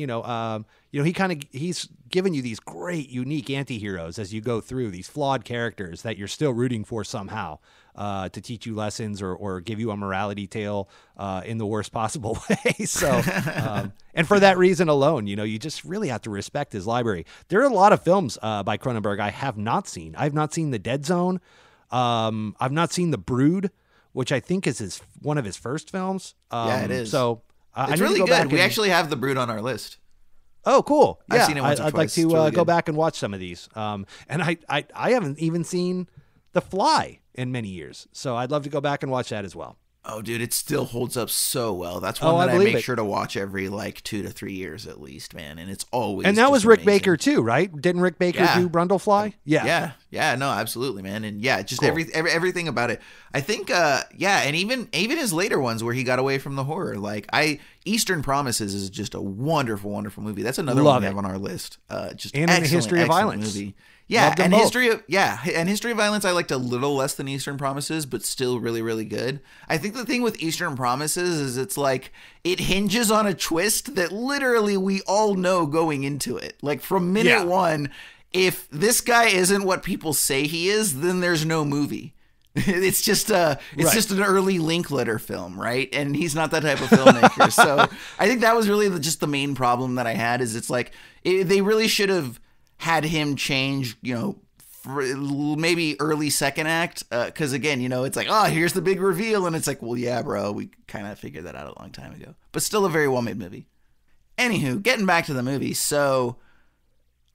he's given you these great, unique anti-heroes as you go through, these flawed characters that you're still rooting for somehow to teach you lessons or give you a morality tale in the worst possible way. So, and for that reason alone, you just really have to respect his library. There are a lot of films by Cronenberg I have not seen. I've not seen The Dead Zone. I've not seen The Brood, which I think is one of his first films. Yeah, it is. So it's really good. We actually have The Brood on our list. Oh, cool. Yeah, I've seen it once or I'd twice. like to really go back and watch some of these. And I haven't even seen The Fly in many years, so I'd love to go back and watch that as well. Oh, dude, it still holds up so well. That's one that I make sure to watch every 2 to 3 years at least, man. And it's always and that was Rick amazing. Baker too, right? Didn't Rick Baker do Brundlefly? Yeah. No, absolutely, man. And just cool. everything about it. I think, and even his later ones where he got away from the horror. Eastern Promises is just a wonderful, wonderful movie. That's another one we have on our list. Just and in History of Violence. Movie. Yeah, and History of Violence I liked a little less than Eastern Promises, but still really, really good. I think the thing with Eastern Promises is it's like it hinges on a twist that literally we all know going into it. Like from minute one, if this guy isn't what people say he is, then there's no movie. It's just just an early Linklater film, right? And he's not that type of filmmaker. So I think that was really just the main problem that I had is it's like they really should have had him change, maybe early second act, because again, it's like, oh, here's the big reveal, and it's like, well, yeah, bro, we kind of figured that out a long time ago. But still a very well-made movie. Anywho, getting back to the movie, so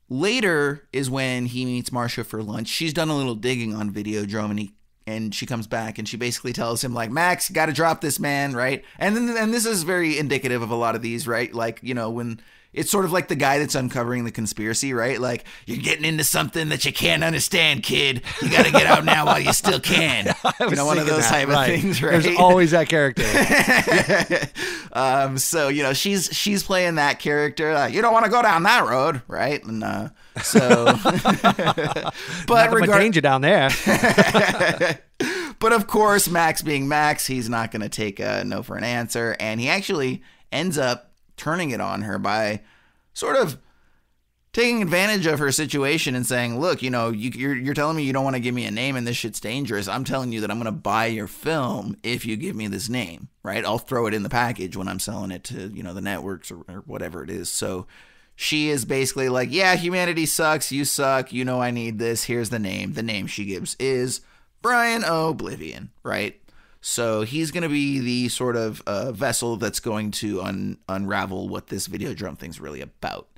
later is when he meets Marcia for lunch. She's done a little digging on Videodrome, and she comes back, and she basically tells him, like, Max, you got to drop this, man, right? And this is very indicative of a lot of these, right? Like, when it's sort of like the guy that's uncovering the conspiracy, right? Like, you're getting into something that you can't understand, kid. You got to get out now while you still can. One of those type of things, right? There's always that character. So, she's playing that character. Like, you don't want to go down that road, right? And but danger down there. But of course, Max being Max, he's not going to take a no for an answer. And he actually ends up turning it on her by sort of taking advantage of her situation and saying, look, you're telling me you don't want to give me a name and this shit's dangerous. I'm telling you that I'm going to buy your film if you give me this name, right? I'll throw it in the package when I'm selling it to, the networks or whatever it is. So she is basically like, yeah, humanity sucks. You suck. I need this. Here's the name. The name she gives is Brian Oblivion, right? So he's going to be the sort of vessel that's going to unravel what this Videodrome thing's really about.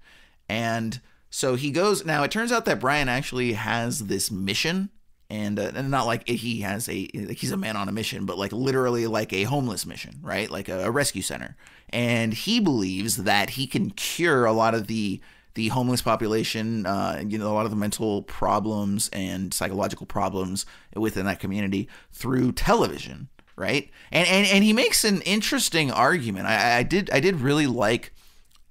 And so he goes. Now, it turns out that Brian actually has this mission, and not like he's a man on a mission, but like literally like a homeless mission, right? Like a rescue center. And he believes that he can cure a lot of the homeless population, a lot of the mental problems and psychological problems within that community through television, right? And he makes an interesting argument. I did really like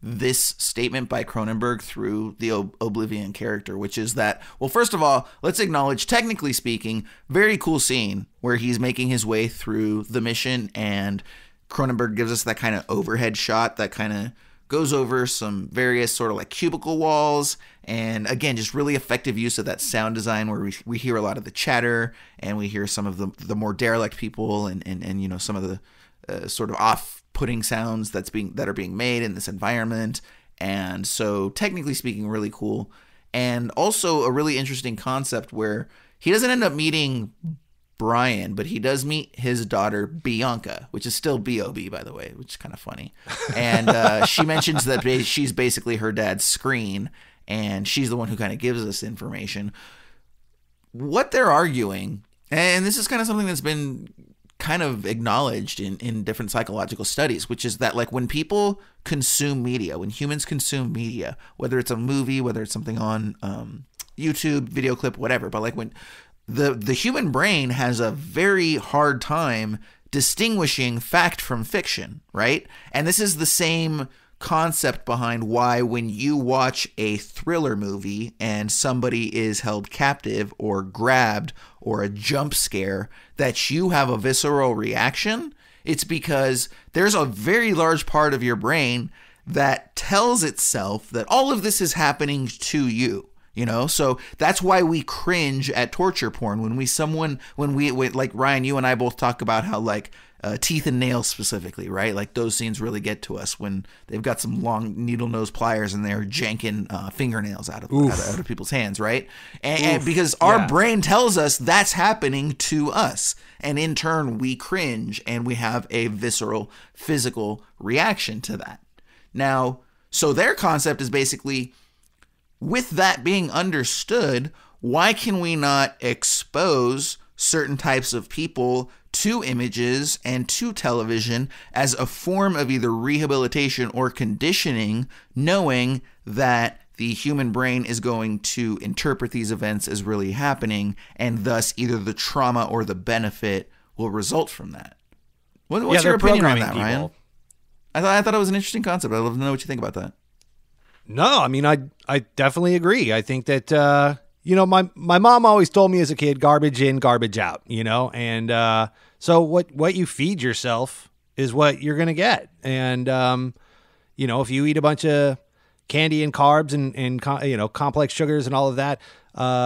this statement by Cronenberg through the Oblivion character, which is that, well, first of all, let's acknowledge, technically speaking, very cool scene where he's making his way through the mission, and Cronenberg gives us that kind of overhead shot that kind of goes over some various sort of like cubicle walls, and again, just really effective use of that sound design where we hear a lot of the chatter, and we hear some of the more derelict people and some of the sort of off-putting sounds that are being made in this environment. And so technically speaking, really cool. And also a really interesting concept where he doesn't end up meeting Brian, but he does meet his daughter Bianca, which is still B.O.B., by the way, which is kind of funny. And she mentions that she's basically her dad's screen, and she's the one who kind of gives us information. What they're arguing, and this is kind of something that's been kind of acknowledged in different psychological studies, which is that like when people consume media, when humans consume media, whether it's a movie, whether it's something on YouTube, video clip, whatever, but like when the human brain has a very hard time distinguishing fact from fiction, right? And this is the same concept behind why when you watch a thriller movie and somebody is held captive or grabbed or a jump scare, that you have a visceral reaction. It's because there's a very large part of your brain that tells itself that all of this is happening to you. So that's why we cringe at torture porn when we like Ryan, you and I both talk about how like teeth and nails specifically, right? Like those scenes really get to us when they've got some long needle nose pliers and they're janking fingernails out of people's hands, right? And because our brain tells us that's happening to us, and in turn we cringe and we have a visceral physical reaction to that. Now, so their concept is basically, with that being understood, why can we not expose certain types of people to images and to television as a form of either rehabilitation or conditioning, knowing that the human brain is going to interpret these events as really happening, and thus either the trauma or the benefit will result from that? What's your opinion on that, Ryan? I thought it was an interesting concept. I'd love to know what you think about that. No, I mean, I definitely agree. I think that, my mom always told me as a kid, garbage in, garbage out, and so what you feed yourself is what you're going to get. And, if you eat a bunch of candy and carbs and complex sugars and all of that,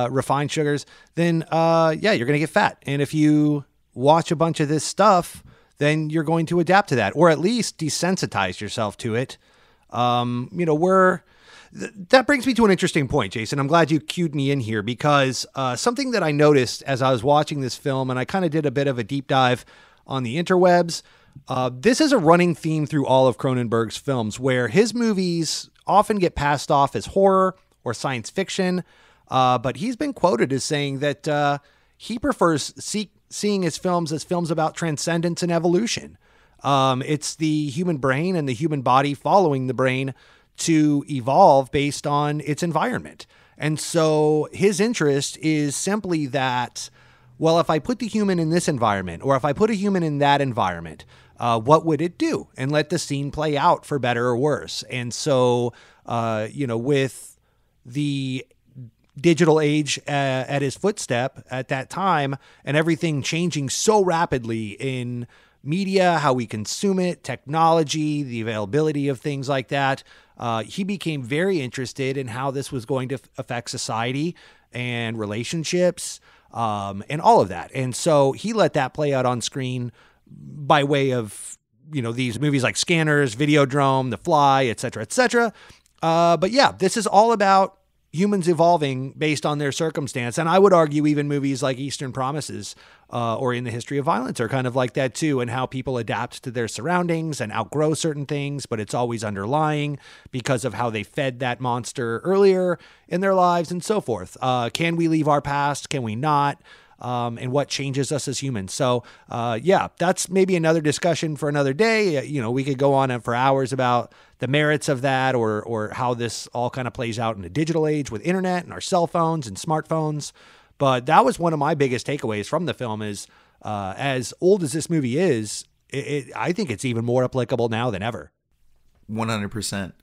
refined sugars, then, you're going to get fat. And if you watch a bunch of this stuff, then you're going to adapt to that, or at least desensitize yourself to it. That brings me to an interesting point, Jason. I'm glad you cued me in here because something that I noticed as I was watching this film, and I kind of did a bit of a deep dive on the interwebs, this is a running theme through all of Cronenberg's films where his movies often get passed off as horror or science fiction, but he's been quoted as saying that he prefers seeing his films as films about transcendence and evolution. It's the human brain and the human body following the brain to evolve based on its environment. And so his interest is simply that, well, if I put the human in this environment, or if I put a human in that environment, what would it do? And let the scene play out for better or worse. And so, with the digital age at his footstep at that time and everything changing so rapidly in media, how we consume it, technology, the availability of things like that, he became very interested in how this was going to affect society and relationships and all of that. And so he let that play out on screen by way of, these movies like Scanners, Videodrome, The Fly, et cetera, et cetera. But yeah, this is all about humans evolving based on their circumstance. And I would argue even movies like Eastern Promises or In the History of Violence are kind of like that too, and how people adapt to their surroundings and outgrow certain things, but it's always underlying because of how they fed that monster earlier in their lives and so forth. Can we leave our past? Can we not? And what changes us as humans. So, that's maybe another discussion for another day. We could go on for hours about the merits of that or how this all kind of plays out in the digital age with internet and our cell phones and smartphones. But that was one of my biggest takeaways from the film is, as old as this movie is, I think it's even more applicable now than ever. 100%.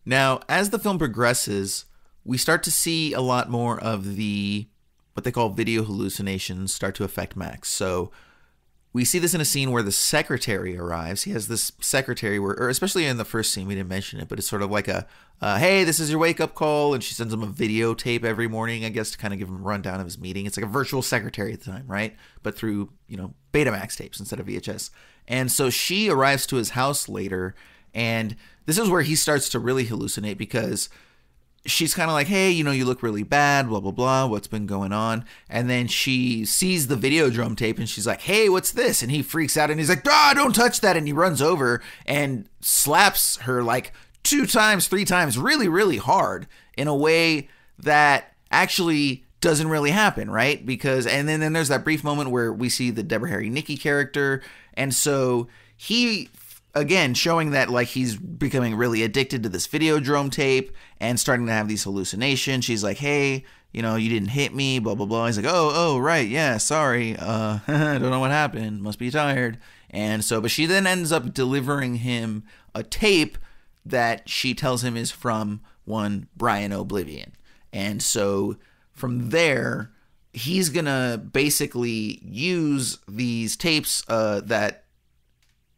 Now, as the film progresses, we start to see a lot more of the what they call video hallucinations start to affect Max. So we see this in a scene where the secretary arrives. He has this secretary or especially in the first scene, we didn't mention it, but it's sort of like hey, this is your wake-up call. And she sends him a videotape every morning, I guess, to kind of give him a rundown of his meeting. It's like a virtual secretary at the time, right? But through, Betamax tapes instead of VHS. And so she arrives to his house later, and this is where he starts to really hallucinate because she's kind of like, hey, you look really bad, blah, blah, blah. What's been going on? And then she sees the Videodrome tape and she's like, hey, what's this? And he freaks out and he's like, don't touch that. And he runs over and slaps her like 2 times, 3 times, really, really hard in a way that actually doesn't really happen, right? And then there's that brief moment where we see the Deborah Harry Nicky character. And so he, again, showing that like he's becoming really addicted to this Videodrome tape and starting to have these hallucinations. She's like, hey, you didn't hit me, blah, blah, blah. He's like, oh, right, yeah, sorry. I don't know what happened. Must be tired. And so, but she then ends up delivering him a tape that she tells him is from one Brian Oblivion. And so from there, he's going to basically use these tapes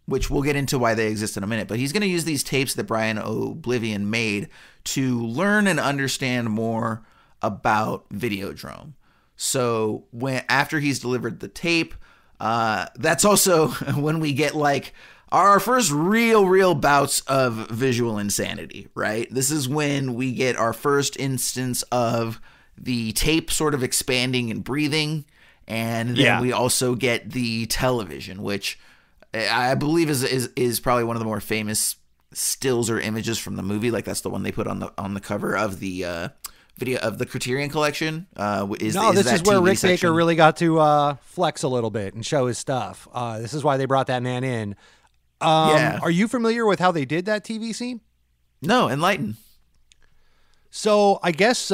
which we'll get into why they exist in a minute, but he's going to use these tapes that Brian Oblivion made to learn and understand more about Videodrome. So after he's delivered the tape, that's also when we get like our first real bouts of visual insanity, right? This is when we get our first instance of the tape sort of expanding and breathing, and then we also get the television, which I believe is probably one of the more famous stills or images from the movie. Like that's the one they put on the cover of the video of the Criterion Collection. This is where Rick Baker really got to flex a little bit and show his stuff. This is why they brought that man in. Are you familiar with how they did that TV scene? No, enlighten. So I guess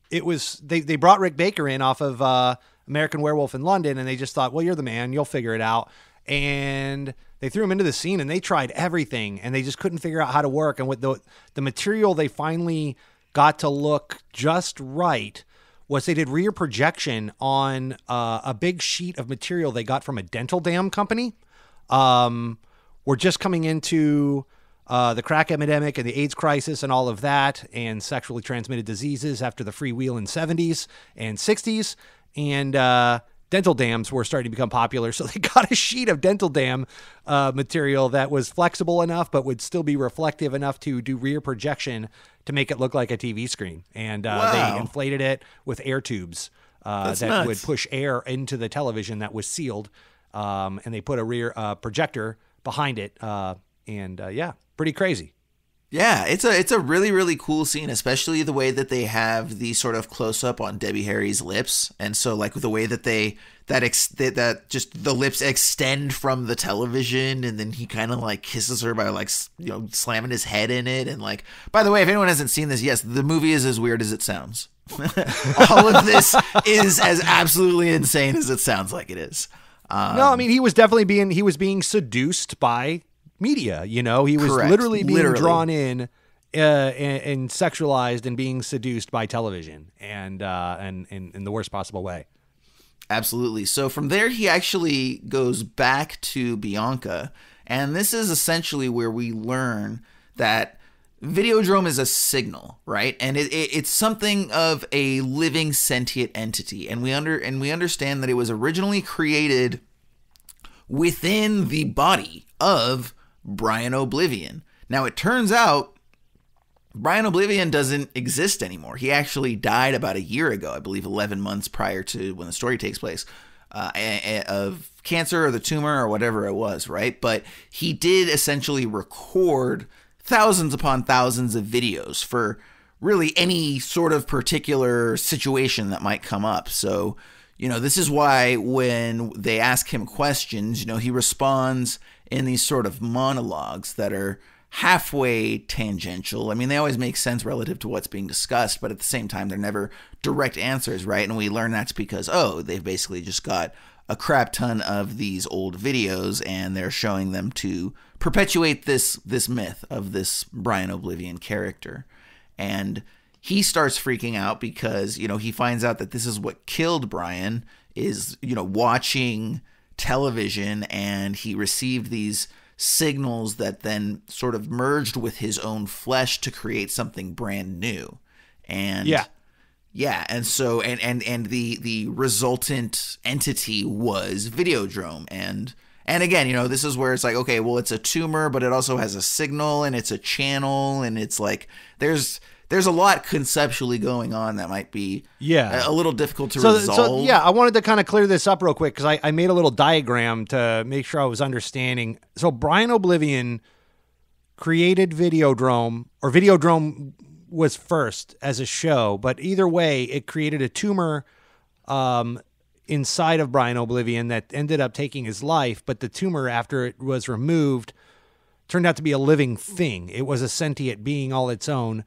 it was they brought Rick Baker in off of American Werewolf in London, and they just thought, well, you're the man, you'll figure it out. And they threw him into the scene, and they tried everything, and they just couldn't figure out how to work. And with the material they finally got to look just right was they did rear projection on a big sheet of material they got from a dental dam company. We're just coming into the crack epidemic and the AIDS crisis and all of that, and sexually transmitted diseases after the freewheel in 70s and 60s. And dental dams were starting to become popular, so they got a sheet of dental dam material that was flexible enough but would still be reflective enough to do rear projection to make it look like a TV screen. And Wow. they inflated it with air tubes that nuts. would push air into the television that was sealed. And they put a rear projector behind it. Yeah, pretty crazy. Yeah, it's a really, really cool scene, especially the way that they have the sort of close up on Debbie Harry's lips, and so like the way that that just the lips extend from the television, and then he kind of like kisses her by like slamming his head in it, and like, by the way, if anyone hasn't seen this, yes, the movie is as weird as it sounds. All of this is as absolutely insane as it sounds like it is. No, I mean, he was definitely being seduced by media. He was Correct. literally being drawn in and sexualized and being seduced by television, and in the worst possible way. Absolutely. So from there, he actually goes back to Bianca, and this is essentially where we learn that Videodrome is a signal, right? And it's something of a living sentient entity, and we understand that it was originally created within the body of Brian Oblivion. Now, it turns out Brian Oblivion doesn't exist anymore. He actually died about a year ago, I believe 11 months prior to when the story takes place, of cancer or the tumor or whatever it was, right? But he did essentially record thousands upon thousands of videos for really any sort of particular situation that might come up. So, this is why when they ask him questions, he responds in these sort of monologues that are halfway tangential. I mean, they always make sense relative to what's being discussed, but at the same time, they're never direct answers, right? And we learn that's because, they've basically just got a crap ton of these old videos, and they're showing them to perpetuate this myth of this Brian Oblivion character. And he starts freaking out because, he finds out that this is what killed Brian is, watching television, and he received these signals that then sort of merged with his own flesh to create something brand new. And and so and the resultant entity was Videodrome. And again, this is where it's like, okay, well, it's a tumor, but it also has a signal, and it's a channel, and it's like there's a lot conceptually going on that might be a little difficult to resolve. So, I wanted to kind of clear this up real quick because I made a little diagram to make sure I was understanding. So Brian Oblivion created Videodrome, or Videodrome was first as a show, but either way, it created a tumor inside of Brian Oblivion that ended up taking his life, but the tumor, after it was removed, turned out to be a living thing. It was a sentient being all its own.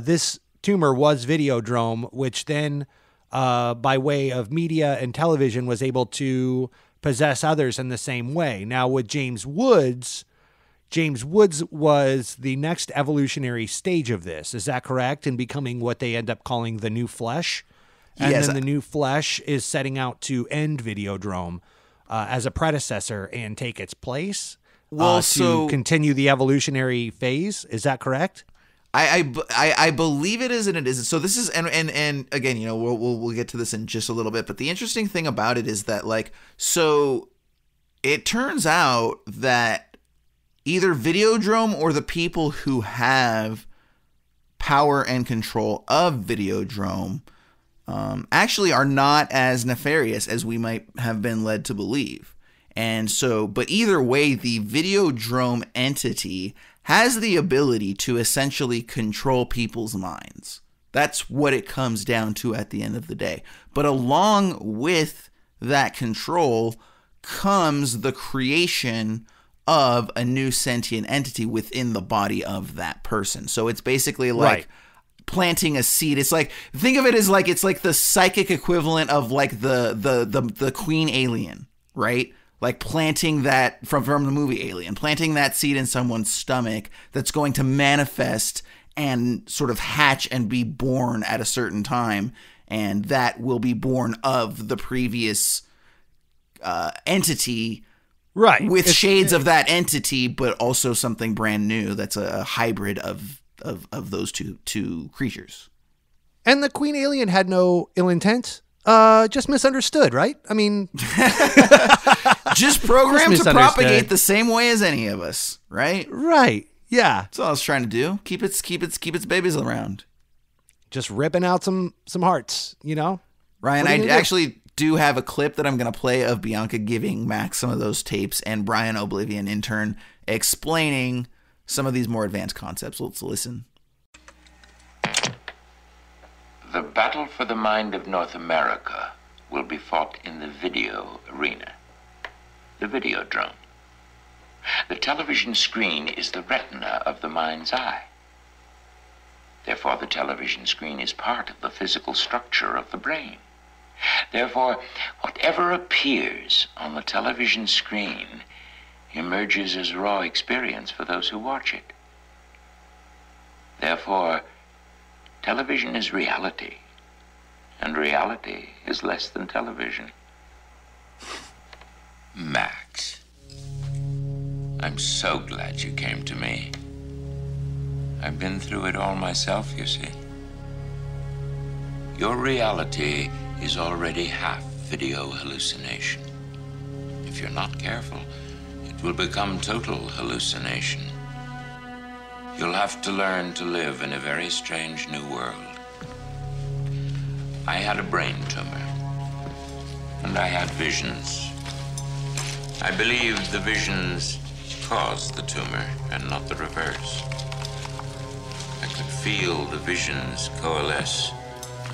This tumor was Videodrome, which then, by way of media and television, was able to possess others in the same way. Now, with James Woods was the next evolutionary stage of this. Is that correct? In becoming what they end up calling the new flesh. And then the new flesh is setting out to end Videodrome as a predecessor and take its place. To continue the evolutionary phase. Is that correct? I believe it is, and it isn't. So this is, and again, we'll get to this in just a little bit. But the interesting thing about it is that, so it turns out that either Videodrome or the people who have power and control of Videodrome actually are not as nefarious as we might have been led to believe. And so, but either way, the Videodrome entity has the ability to essentially control people's minds. That's what it comes down to at the end of the day. But along with that control comes the creation of a new sentient entity within the body of that person. So it's basically like planting a seed. It's like, think of it as like, it's like the psychic equivalent of like the queen alien, right? Like planting that from the movie Alien, planting that seed in someone's stomach that's going to manifest and sort of hatch and be born at a certain time. And that will be born of the previous entity, right? With shades of that entity, but also something brand new that's a hybrid of those two creatures. And the queen alien had no ill intent. Just misunderstood, right? I mean, just programmed to propagate the same way as any of us, right? Right. Yeah. That's all I was trying to do. Keep its babies around. Just ripping out some hearts, you know? Ryan, I actually do have a clip that I'm going to play of Bianca giving Max some of those tapes and Brian Oblivion, in turn, explaining some of these more advanced concepts. Let's listen. The battle for the mind of North America will be fought in the video arena, the Videodrome. The television screen is the retina of the mind's eye. Therefore, the television screen is part of the physical structure of the brain. Therefore, whatever appears on the television screen emerges as raw experience for those who watch it. Therefore, television is reality, and reality is less than television. Max, I'm so glad you came to me. I've been through it all myself, you see. Your reality is already half video hallucination. If you're not careful, it will become total hallucination. You'll have to learn to live in a very strange new world. I had a brain tumor, and I had visions. I believe the visions caused the tumor and not the reverse. I could feel the visions coalesce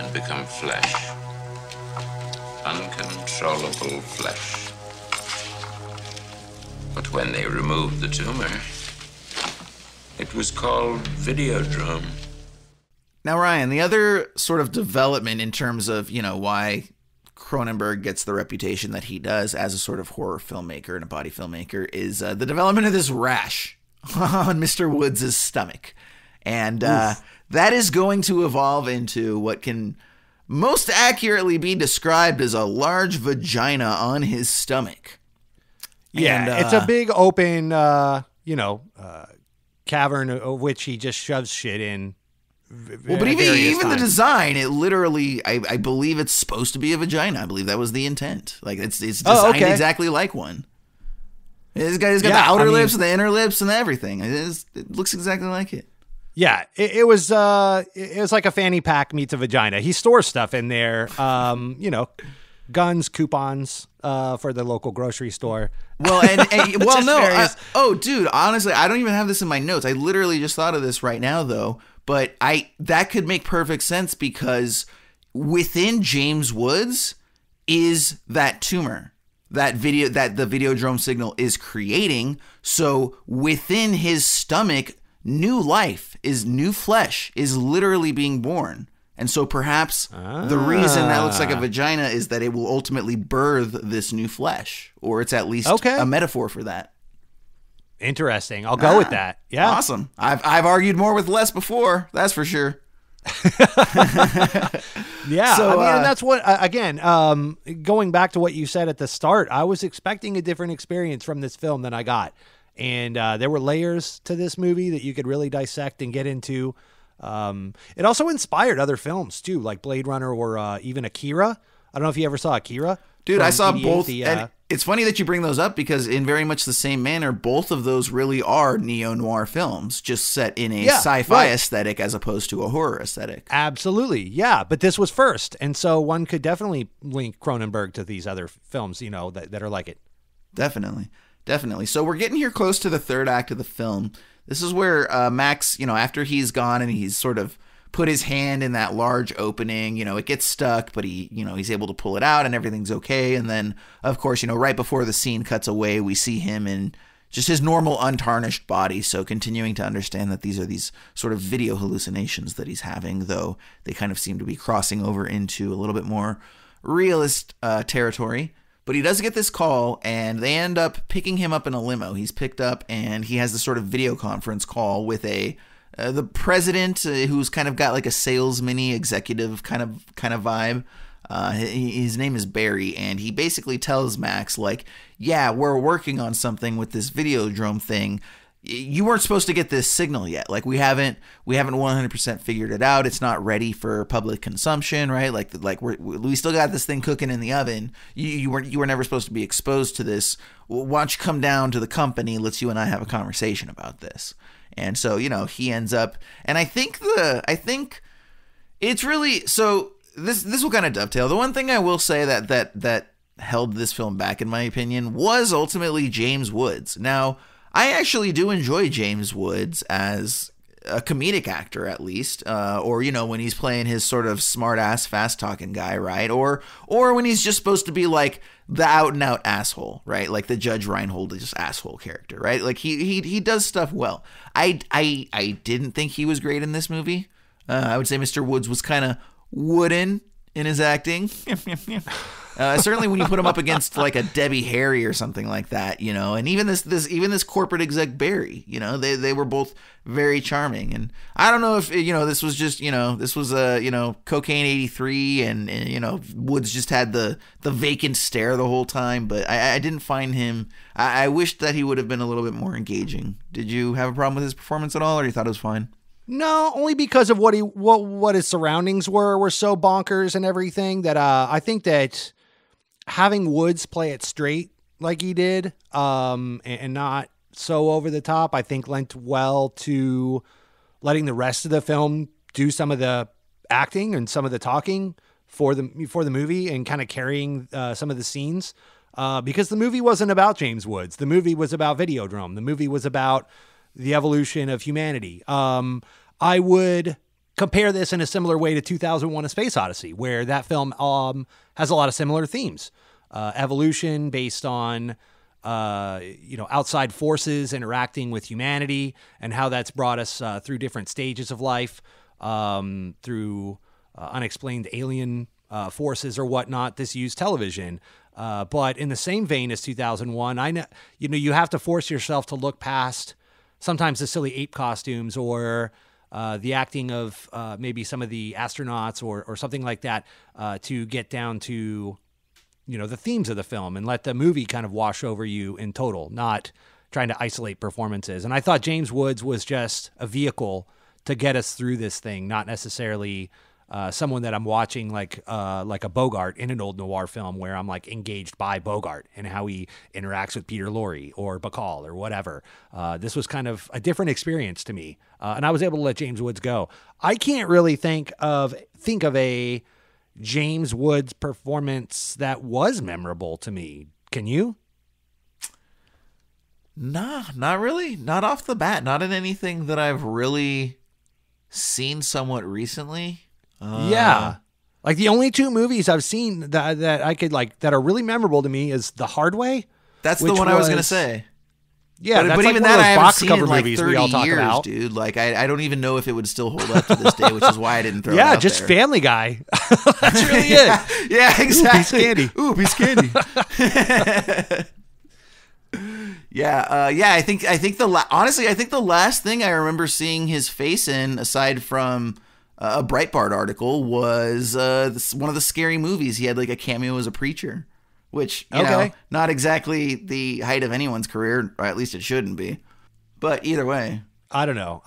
and become flesh. Uncontrollable flesh. But when they removed the tumor, it was called Videodrome. Now, Ryan, the other sort of development in terms of, you know, why Cronenberg gets the reputation that he does as a sort of horror filmmaker and a body filmmaker is the development of this rash on Mr. Woods' stomach. And that is going to evolve into what can most accurately be described as a large vagina on his stomach. Yeah, and, it's a big open, cavern of which he just shoves shit in. Well, but even the design, it literally, I believe it's supposed to be a vagina. I believe that was the intent. Like, it's designed exactly like one. This guy's got the outer lips and the inner lips and everything. It looks exactly like it. Yeah, it was like a fanny pack meets a vagina. He stores stuff in there, guns, coupons for the local grocery store. Well, dude, honestly, I don't even have this in my notes. I literally just thought of this right now, though. But that could make perfect sense because within James Woods is that tumor, that the Videodrome signal is creating. So within his stomach, new life is new flesh is literally being born. And so perhaps the reason that looks like a vagina is that it will ultimately birth this new flesh, or it's at least a metaphor for that. Interesting. I'll go with that. Yeah. Awesome. I've argued more with less before. That's for sure. Yeah. So, and that's what, again, going back to what you said at the start, I was expecting a different experience from this film than I got. And there were layers to this movie that you could really dissect and get into. It also inspired other films too, like Blade Runner or even Akira. I don't know if you ever saw Akira. Dude, I saw both. And it's funny that you bring those up because in very much the same manner, both of those really are neo-noir films, just set in a sci-fi aesthetic as opposed to a horror aesthetic. Absolutely. Yeah. But this was first. And so one could definitely link Cronenberg to these other films, that are like it. Definitely. So we're getting here close to the third act of the film. This is where Max, after he's gone and he's sort of put his hand in that large opening, it gets stuck, but he's able to pull it out and everything's okay. And then, of course, right before the scene cuts away, we see him in just his normal untarnished body. So continuing to understand that these are these sort of video hallucinations that he's having, though they kind of seem to be crossing over into a little bit more realist territory. But he does get this call, and they end up picking him up in a limo. He's picked up, and he has this sort of video conference call with the president, who's kind of got like a salesman-y executive kind of vibe. His name is Barry, and he basically tells Max, like, yeah, we're working on something with this Videodrome thing. You weren't supposed to get this signal yet. Like, we haven't 100% figured it out. It's not ready for public consumption, right? Like we still got this thing cooking in the oven. You were never supposed to be exposed to this. Why don't you come down to the company? Let's you and I have a conversation about this. And so, he ends up, and I think it's really, so this will kind of dovetail. The one thing I will say that held this film back, in my opinion, was ultimately James Woods. Now, I actually do enjoy James Woods as a comedic actor, at least, or when he's playing his sort of smart-ass, fast-talking guy, right? Or when he's just supposed to be like the out-and-out asshole, right? Like the Judge Reinhold just asshole character, right? Like he does stuff well. I didn't think he was great in this movie. I would say Mr. Woods was kind of wooden in his acting. Certainly when you put him up against like a Debbie Harry or something like that, and even this corporate exec Barry, they were both very charming. And I don't know if, this was just, this was Cocaine 83 and Woods just had the vacant stare the whole time, but I didn't find him, I wished that he would have been a little bit more engaging. Did you have a problem with his performance at all, or you thought it was fine? No, only because of what his surroundings were so bonkers and everything that I think that having Woods play it straight like he did, and not so over the top, I think lent well to letting the rest of the film do some of the acting and some of the talking for the movie and kind of carrying some of the scenes. Because the movie wasn't about James Woods. The movie was about Videodrome. The movie was about the evolution of humanity. I would compare this in a similar way to 2001: A Space Odyssey, where that film has a lot of similar themes. Evolution based on outside forces interacting with humanity, and how that's brought us through different stages of life, through unexplained alien forces or whatnot. This used television. But in the same vein as 2001, you have to force yourself to look past sometimes the silly ape costumes or the acting of maybe some of the astronauts or something like that to get down to, the themes of the film and let the movie kind of wash over you in total, not trying to isolate performances. And I thought James Woods was just a vehicle to get us through this thing, not necessarily someone that I'm watching like a Bogart in an old noir film where I'm like engaged by Bogart and how he interacts with Peter Lorre or Bacall or whatever. This was kind of a different experience to me, and I was able to let James Woods go. I can't really think of a James Woods performance that was memorable to me. Can you? Nah, not really. Not off the bat. Not in anything that I've really seen somewhat recently. Yeah. Like the only two movies I've seen that I could that are really memorable to me is The Hard Way. That's the one I was going to say. Yeah, but even that I haven't seen in like 30 we all talk years, about. dude. Like I don't even know if it would still hold up to this day, which is why I didn't throw it out just there. Family Guy. That's really it. Yeah, exactly. Ooh, piece candy. I think honestly, I think the last thing I remember seeing his face in, aside from a Breitbart article, was one of the Scary Movies. He had like a cameo as a preacher, which, you know, not exactly the height of anyone's career, or at least it shouldn't be. But either way, I don't know.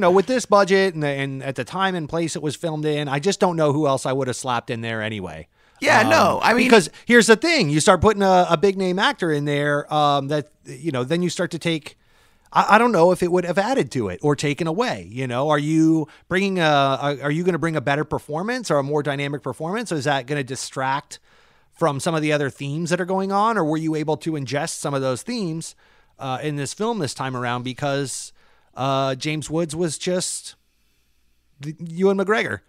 With this budget and at the time and place it was filmed in, I just don't know who else I would have slapped in there anyway. Yeah, no, I mean, because here's the thing: you start putting a big name actor in there, then you start to take. I don't know if it would have added to it or taken away. Are you going to bring a better performance or a more dynamic performance? Or is that going to distract from some of the other themes that are going on? Or were you able to ingest some of those themes in this film this time around? Because James Woods was just Ewan McGregor.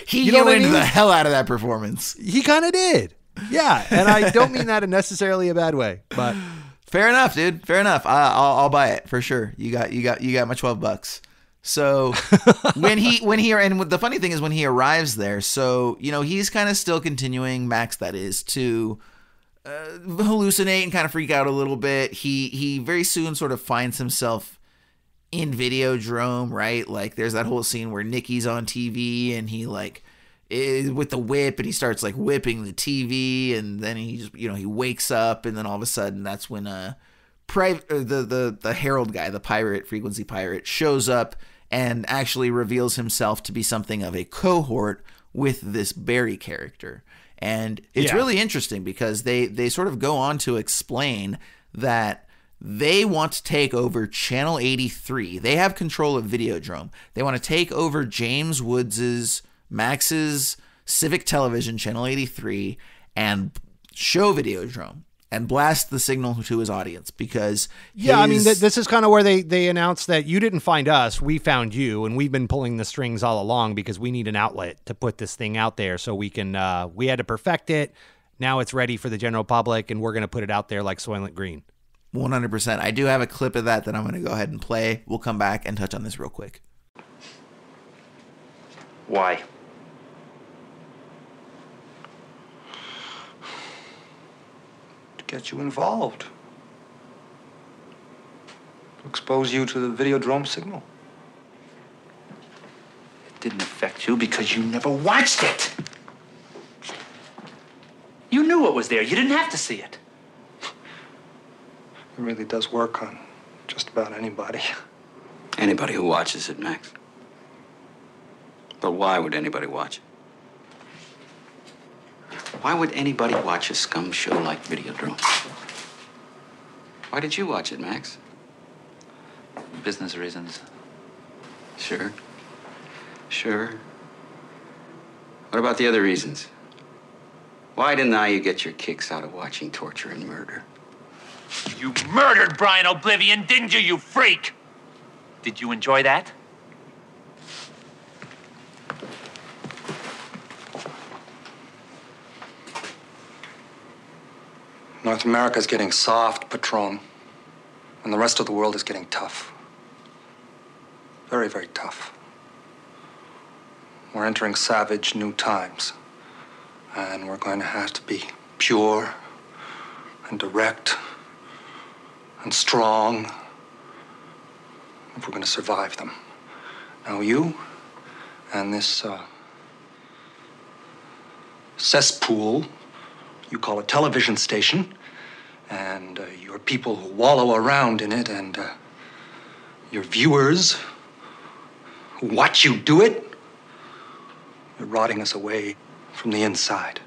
He ruined the hell out of that performance. He kind of did. Yeah. And I don't mean that in necessarily a bad way, but fair enough, dude. Fair enough. I'll buy it for sure. You got my $12. So when the funny thing is when he arrives there, so, he's kind of still continuing, Max that is, to hallucinate and kind of freak out a little bit. He very soon sort of finds himself in Videodrome, right? Like there's that whole scene where Nikki's on TV and he is with the whip and he starts whipping the TV, and then he just, he wakes up, and then all of a sudden that's when the Herald guy, the pirate, frequency pirate, shows up and actually reveals himself to be something of a cohort with this Barry character. And it's really interesting because they sort of go on to explain that they want to take over Channel 83. They have control of Videodrome. They want to take over James Woods's, Max's Civic Television, Channel 83, and show Videodrome and blast the signal to his audience because this is kind of where they announced that you didn't find us, we found you, and we've been pulling the strings all along because we need an outlet to put this thing out there so we can we had to perfect it. Now it's ready for the general public, and we're going to put it out there like Soylent Green. 100%. I do have a clip of that I'm going to go ahead and play. We'll come back and touch on this real quick. Why? To get you involved. To expose you to the Videodrome signal. It didn't affect you because you never watched it. You knew what was there. You didn't have to see it. It really does work on just about anybody. Anybody who watches it, Max. But why would anybody watch it? Why would anybody watch a scum show like Videodrome? Why did you watch it, Max? Business reasons. Sure. Sure. What about the other reasons? Why deny you get your kicks out of watching torture and murder? You murdered Brian Oblivion, didn't you, you freak? Did you enjoy that? North America's getting soft, Patron, and the rest of the world is getting tough. Very, very tough. We're entering savage new times, and we're going to have to be pure and direct and strong if we're going to survive them. Now you and this cesspool you call a television station, and your people who wallow around in it, and your viewers who watch you do it, you're rotting us away from the inside.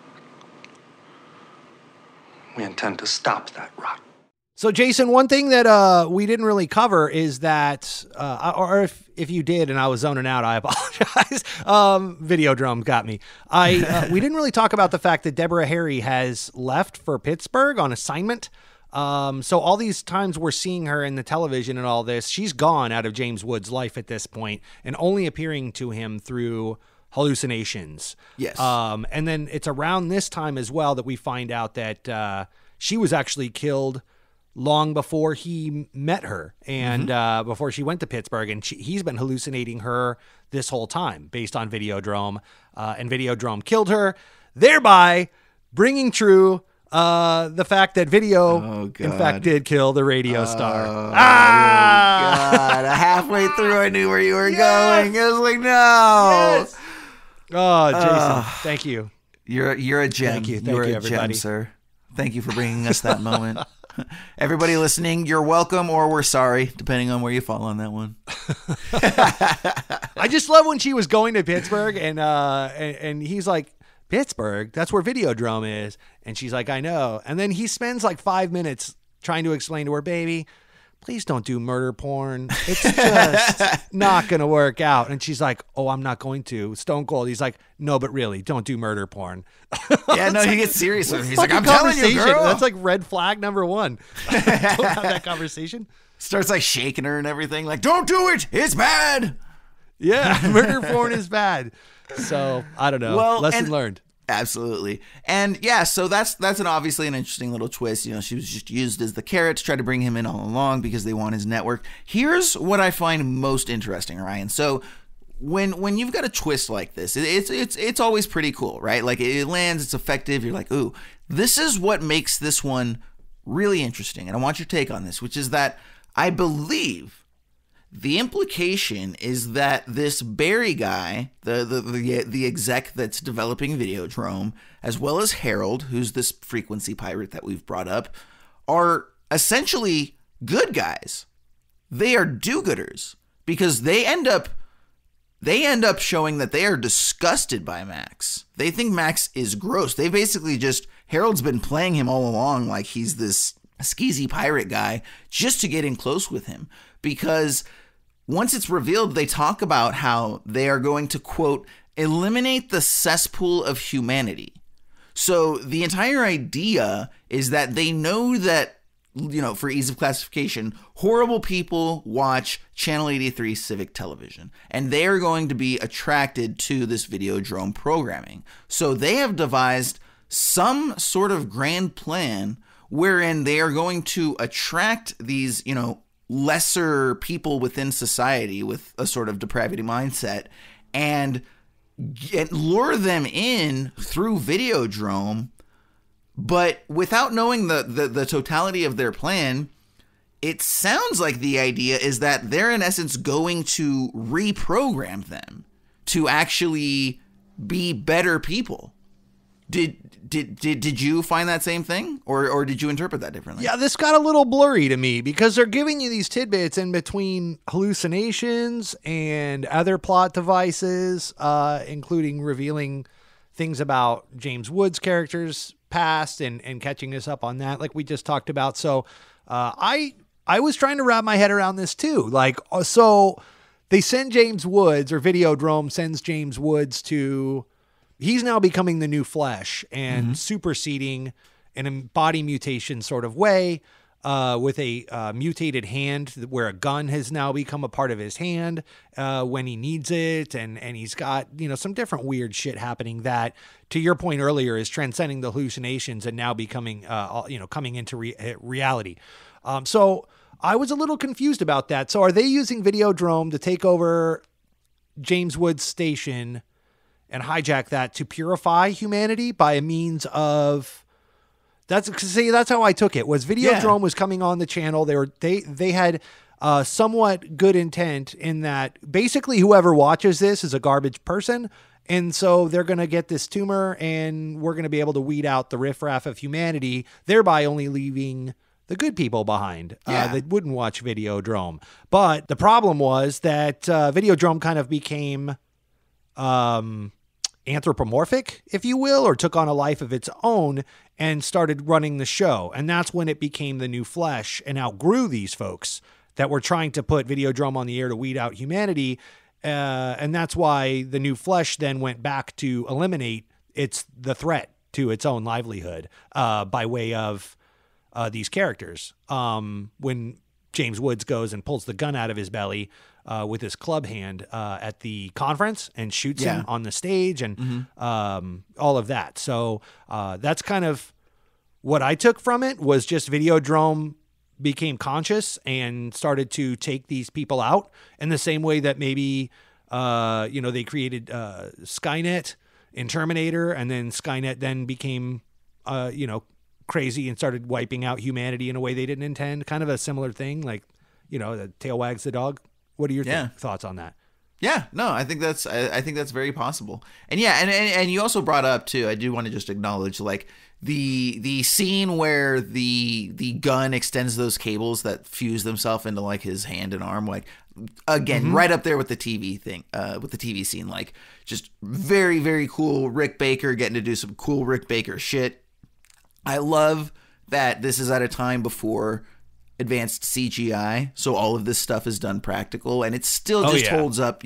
We intend to stop that rot. So, Jason, one thing that we didn't really cover is that, or if you did and I was zoning out, I apologize. Videodrome got me. We didn't really talk about the fact that Deborah Harry has left for Pittsburgh on assignment. So all these times we're seeing her in the television and all this, she's gone out of James Woods' life at this point and only appearing to him through hallucinations. Yes. And then it's around this time as well that we find out that she was actually killed long before he met her and before she went to Pittsburgh. And he's been hallucinating her this whole time based on Videodrome. And Videodrome killed her, thereby bringing true the fact that Video, in fact, did kill the radio star. God. Halfway through, I knew where you were going. I was like, no. Yes. Oh, Jason, thank you. You're a gem. Thank you, you're a everybody. gem, sir. Thank you for bringing us that moment. Everybody listening, you're welcome or we're sorry, depending on where you fall on that one. I just love when she was going to Pittsburgh and he's like, Pittsburgh, that's where Videodrome is. And she's like, I know. And then he spends like 5 minutes trying to explain to her, baby, please don't do murder porn. It's just not going to work out. And she's like, oh, I'm not going to. Stone cold. He's like, no, but really, don't do murder porn. Yeah, no, he gets serious with her. He's like, I'm telling you, girl. That's like red flag number one. Don't have that conversation. Starts like shaking her and everything. Like, don't do it. It's bad. Yeah, murder porn is bad. So, I don't know. Well, lesson learned. Absolutely. And yeah, so that's obviously an interesting little twist. You know, she was just used as the carrot to try to bring him in all along because they want his network. Here's what I find most interesting, Ryan. So when you've got a twist like this, it's always pretty cool, right? Like it lands, it's effective. You're like, ooh, this is what makes this one really interesting. And I want your take on this, which is that I believe the implication is that this Barry guy, the exec that's developing Videodrome, as well as Harold, who's this frequency pirate that we've brought up, are essentially good guys. They are do-gooders because they end up showing that they are disgusted by Max. They think Max is gross. They basically Harold's been playing him all along like he's this skeezy pirate guy just to get in close with him. Because once it's revealed, they talk about how they are going to, quote, eliminate the cesspool of humanity. So the entire idea is that they know that, you know, for ease of classification, horrible people watch Channel 83 Civic Television, and they are going to be attracted to this Videodrome programming. So they have devised some sort of grand plan wherein they are going to attract these, you know, lesser people within society with a sort of depravity mindset and lure them in through Videodrome. But without knowing the totality of their plan, it sounds like the idea is that they're in essence going to reprogram them to actually be better people. Did you find that same thing, or did you interpret that differently? Yeah, this got a little blurry to me because they're giving you these tidbits in between hallucinations and other plot devices, including revealing things about James Woods' character's past and catching us up on that, like we just talked about. So I was trying to wrap my head around this too. Like, so they send James Woods, or Videodrome sends James Woods to... He's now becoming the new flesh and superseding in a body mutation sort of way, with a mutated hand where a gun has now become a part of his hand when he needs it. And he's got, you know, some different weird shit happening that, to your point earlier, is transcending the hallucinations and now becoming, coming into reality. So I was a little confused about that. So are they using Videodrome to take over James Woods' station and hijack that to purify humanity by a means of... That's how I took it. Was Videodrome was coming on the channel. They had somewhat good intent in that basically whoever watches this is a garbage person, and so they're going to get this tumor, and we're going to be able to weed out the riffraff of humanity, thereby only leaving the good people behind that wouldn't watch Videodrome. But the problem was that Videodrome kind of became anthropomorphic, if you will, or took on a life of its own and started running the show. And that's when it became the new flesh and outgrew these folks that were trying to put Videodrome on the air to weed out humanity. And that's why the new flesh then went back to eliminate the threat to its own livelihood by way of these characters. When James Woods goes and pulls the gun out of his belly with his club hand at the conference and shoots him on the stage and all of that. So that's kind of what I took from it, was just Videodrome became conscious and started to take these people out in the same way that maybe, they created Skynet in Terminator, and then Skynet then became, crazy and started wiping out humanity in a way they didn't intend. Kind of a similar thing, like, the tail wags the dog. What are your thoughts on that? Yeah, no, I think that's very possible. And and you also brought up too, I do want to just acknowledge, like, the scene where the gun extends those cables that fuse themselves into, like, his hand and arm, like, again, right up there with the TV thing, with the TV scene, like, just very, very cool. Rick Baker getting to do some cool Rick Baker shit. I love that this is at a time before advanced CGI, so all of this stuff is done practical, and it still holds up,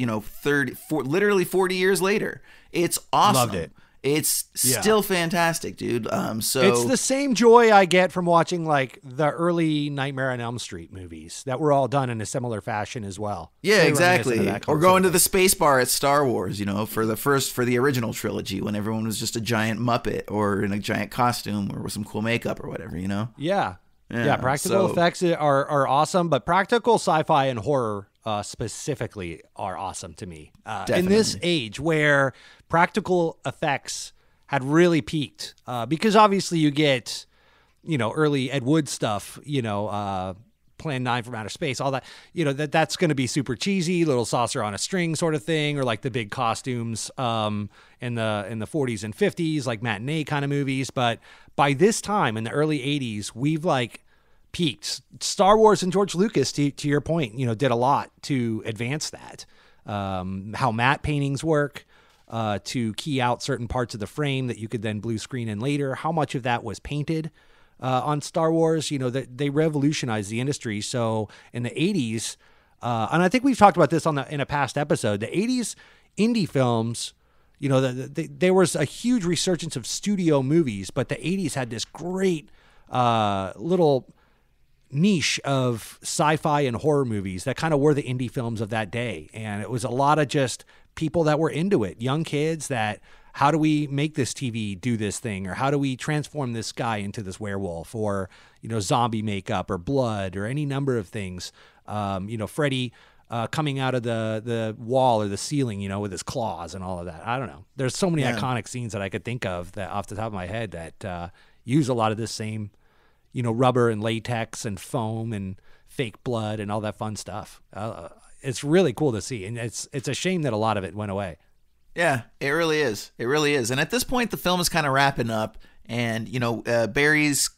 literally 40 years later. It's awesome. Loved it. It's still fantastic, dude. So it's the same joy I get from watching, like, the early Nightmare on Elm Street movies that were all done in a similar fashion as well. Yeah, exactly. Or going to the space bar at Star Wars, for the original trilogy, when everyone was just a giant Muppet or in a giant costume or with some cool makeup or whatever, Yeah. Yeah, practical effects are awesome, but practical sci-fi and horror specifically are awesome to me. In this age where practical effects had really peaked, because obviously you get, early Ed Wood stuff, Plan 9 from Outer Space, all that, that's going to be super cheesy, little saucer on a string sort of thing, or like the big costumes in the 40s and 50s, like matinee kind of movies. But by this time in the early 80s, we've like peaked. Star Wars and George Lucas, to your point, did a lot to advance that. How matte paintings work, to key out certain parts of the frame that you could then blue screen in later. How much of that was painted on Star Wars. You know, that they revolutionized the industry. So in the 80s, and I think we've talked about this in a past episode, the 80s indie films, you know, there was a huge resurgence of studio movies, but the 80s had this great little niche of sci-fi and horror movies that kind of were the indie films of that day. And it was a lot of just people that were into it, young kids that, how do we make this TV do this thing? Or how do we transform this guy into this werewolf, or, you know, zombie makeup or blood or any number of things. You know, Freddy coming out of the wall or the ceiling, you know, with his claws and all of that. I don't know. There's so many iconic scenes that I could think of that off the top of my head that use a lot of this same, you know, rubber and latex and foam and fake blood and all that fun stuff. It's really cool to see. And it's a shame that a lot of it went away. Yeah, it really is. It really is. And at this point, the film is kind of wrapping up, and, you know, Barry's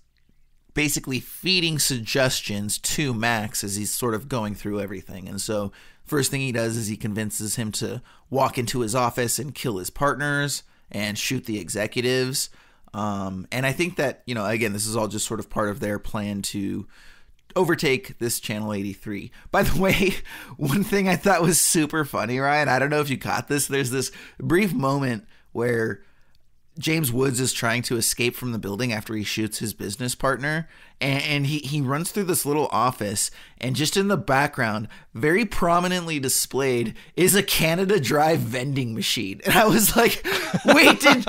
basically feeding suggestions to Max as he's sort of going through everything. And so first thing he does is he convinces him to walk into his office and kill his partners and shoot the executives. And I think that, you know, again, this is all just sort of part of their plan to overtake this Channel 83. By the way, one thing I thought was super funny, Ryan, I don't know if you caught this. There's this brief moment where James Woods is trying to escape from the building after he shoots his business partner, and he runs through this little office, and just in the background, very prominently displayed, is a Canada Dry vending machine. And I was like, wait, did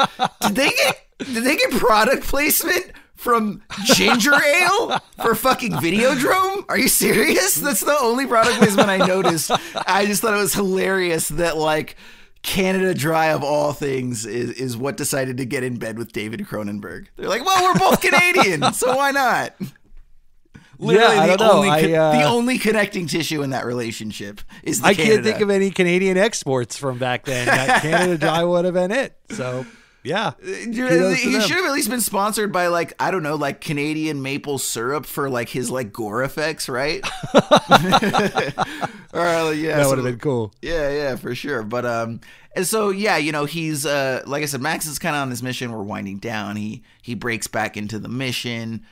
they get product placement from ginger ale for fucking Videodrome? Are you serious? That's the only product placement I noticed. I just thought it was hilarious that, like, Canada Dry of all things is what decided to get in bed with David Cronenberg. They're like, well, we're both Canadian, so why not? Literally, the only connecting tissue in that relationship is the Canada. Can't think of any Canadian exports from back then. That Canada Dry would have been it. So yeah, he should have at least been sponsored by, like, I don't know, like Canadian maple syrup for like his like gore effects, right? Or yeah, that would have been cool. Yeah, for sure. But and so yeah, you know, he's like I said, Max is kind of on this mission. We're winding down. He breaks back into the mission,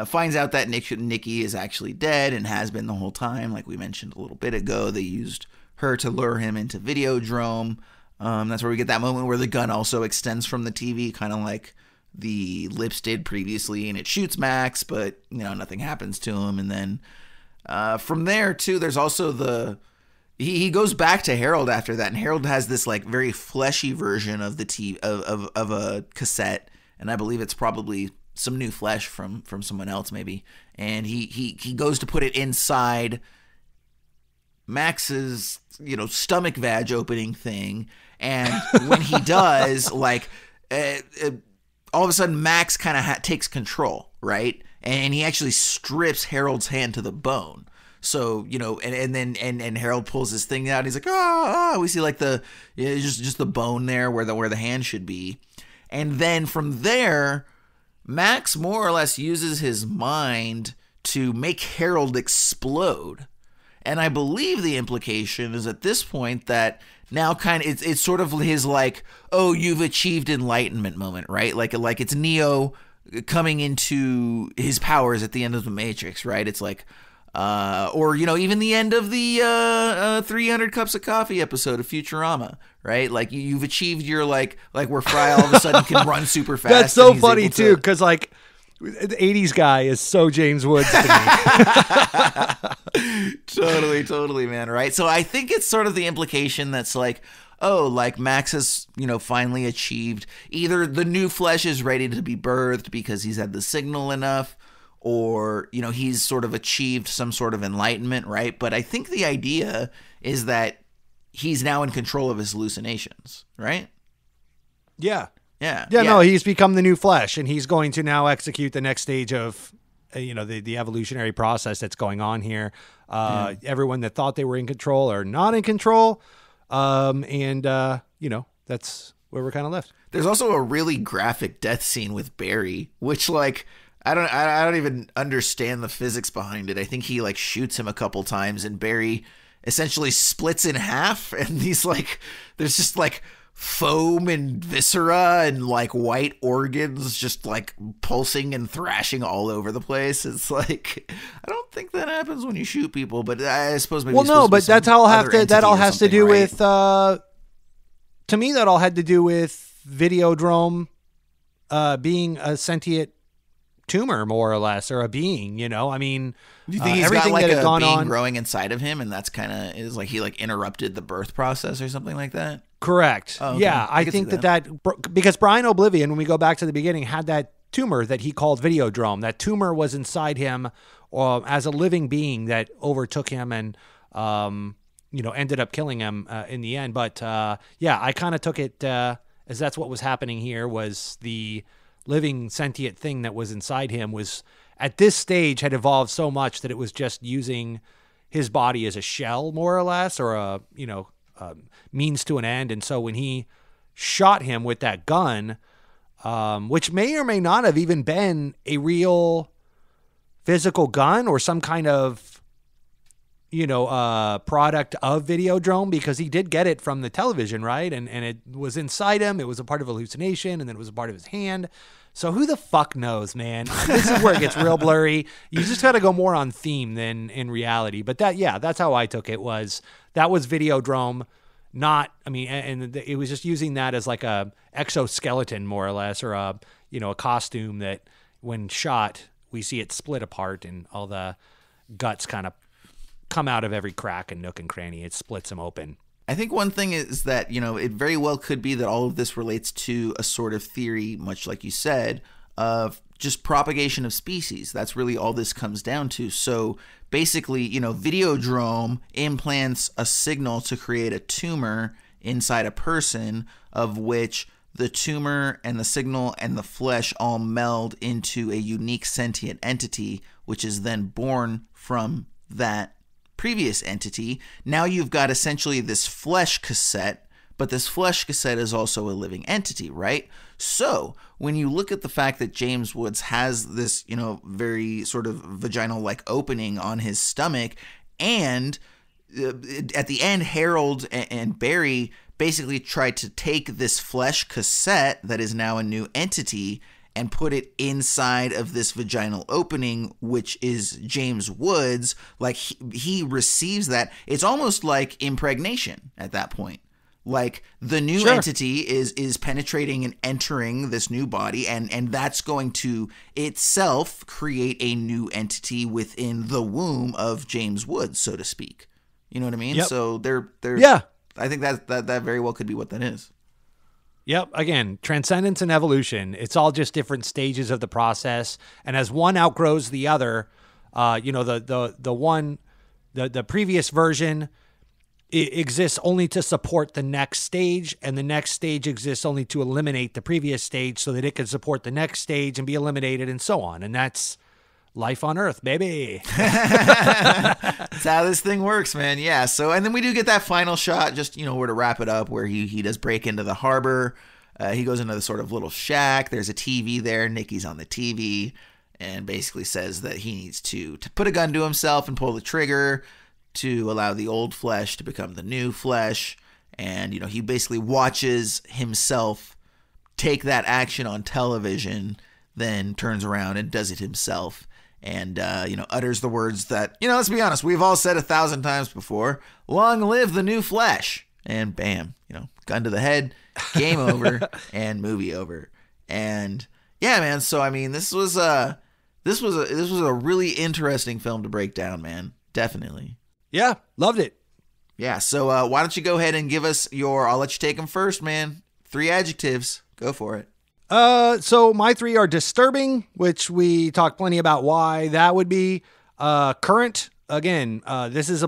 finds out that Nikki is actually dead and has been the whole time. Like we mentioned a little bit ago, they used her to lure him into Videodrome. That's where we get that moment where the gun also extends from the TV, kind of like the lips did previously, and it shoots Max, but, you know, nothing happens to him. And then from there, too, there's also he goes back to Harold after that, and Harold has this, like, very fleshy version of the of a cassette, and I believe it's probably some new flesh from someone else, maybe. And he goes to put it inside Max's, you know, stomach vag opening thing. And when he does, like, all of a sudden Max kind of takes control, right? And he actually strips Harold's hand to the bone. So, you know, and then Harold pulls his thing out. And he's like, we see like just the bone there where the hand should be. And then from there, Max more or less uses his mind to make Harold explode. And I believe the implication is at this point that now kind of it's sort of his like, oh, you've achieved enlightenment moment, right? Like it's Neo coming into his powers at the end of the Matrix, right? It's like, or, you know, even the end of the 300 Cups of Coffee episode of Futurama, right? Like you've achieved your like where Fry all of a sudden can run super fast. That's so funny too, because like the 80s guy is so James Woods to me. Totally, man, right? So I think it's sort of the implication that's like, oh, like Max has, you know, finally achieved either the new flesh is ready to be birthed because he's had the signal enough, or, you know, he's sort of achieved some sort of enlightenment, right? But I think the idea is that he's now in control of his hallucinations, right? Yeah. Yeah. No, he's become the new flesh, and he's going to now execute the next stage of, you know, the evolutionary process that's going on here. Everyone that thought they were in control are not in control. And you know, that's where we're kind of left. There's also a really graphic death scene with Barry, which, like, I don't even understand the physics behind it. I think he like shoots him a couple times, and Barry essentially splits in half, and he's like, there's just like foam and viscera and like white organs just like pulsing and thrashing all over the place. It's like, I don't think that happens when you shoot people, but I suppose maybe. Well, no, but that's all that all has to do right? with. To me, that all had to do with Videodrome being a sentient tumor, more or less, or a being. You know, I mean, do you think he's everything got like that had a gone being on growing inside of him, and that's kind of is like he like interrupted the birth process or something like that? Correct. Oh, okay. Yeah, I can think see that because Brian Oblivion, when we go back to the beginning, had that tumor that he called Videodrome. That tumor was inside him as a living being that overtook him and, ended up killing him in the end. But yeah, I kind of took it as that's what was happening here, was the living sentient thing that was inside him was at this stage had evolved so much that it was just using his body as a shell, more or less, or a, means to an end. And so when he shot him with that gun, which may or may not have even been a real physical gun or some kind of, product of Videodrome, because he did get it from the television, right? And it was inside him. It was a part of hallucination, and then it was a part of his hand. So who the fuck knows, man? This is where it gets real blurry. You just got to go more on theme than in reality. But that's how I took it. That was Videodrome. And it was just using that as like a exoskeleton, more or less, or a costume that when shot, we see it split apart and all the guts kind of come out of every crack and nook and cranny. It splits them open. I think one thing is that, it very well could be that all of this relates to a sort of theory, much like you said, of just propagation of species. That's really all this comes down to. So basically, Videodrome implants a signal to create a tumor inside a person, of which the tumor and the signal and the flesh all meld into a unique sentient entity, which is then born from that previous entity. Now you've got essentially this flesh cassette, but this flesh cassette is also a living entity, right? So when you look at the fact that James Woods has this, very sort of vaginal-like opening on his stomach, and at the end, Harold and Barry basically tried to take this flesh cassette that is now a new entity and put it inside of this vaginal opening, which is James Woods. Like he receives that. It's almost like impregnation at that point. Like the new entity is penetrating and entering this new body, and that's going to itself create a new entity within the womb of James Woods, so to speak. You know what I mean? Yep. So they're yeah. I think that very well could be what that is. Yep. Again, transcendence and evolution. It's all just different stages of the process. And as one outgrows the other, the previous version exists only to support the next stage, and the next stage exists only to eliminate the previous stage so that it can support the next stage and be eliminated, and so on. And that's life on Earth, baby. That's how this thing works, man. Yeah. So, and then we do get that final shot, just, where to wrap it up, where he does break into the harbor. He goes into the sort of little shack. There's a TV there. Nikki's on the TV and basically says that he needs to put a gun to himself and pull the trigger to allow the old flesh to become the new flesh. And, he basically watches himself take that action on television, then turns around and does it himself. And, utters the words that, let's be honest, we've all said 1,000 times before: long live the new flesh. And bam, gun to the head, game over, and movie over. And yeah, man. So, I mean, this was a really interesting film to break down, man. Definitely. Yeah. Loved it. Yeah. So why don't you go ahead and give us I'll let you take them first, man. 3 adjectives. Go for it. So my 3 are disturbing, which we talked plenty about why that would be. Current, again, this is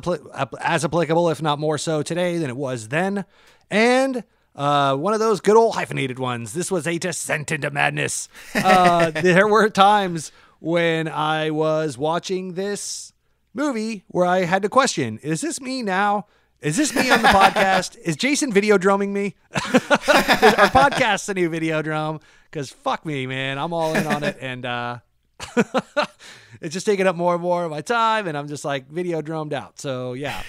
as applicable, if not more so today than it was then. And one of those good old hyphenated ones. This was a descent into madness. There were times when I was watching this movie where I had to question, is this me now? Is this me on the podcast? Is Jason Videodroming me? Our podcast's a new Videodrome, because fuck me, man. I'm all in on it, and it's just taking up more and more of my time, and I'm just like Videodromed out. So yeah,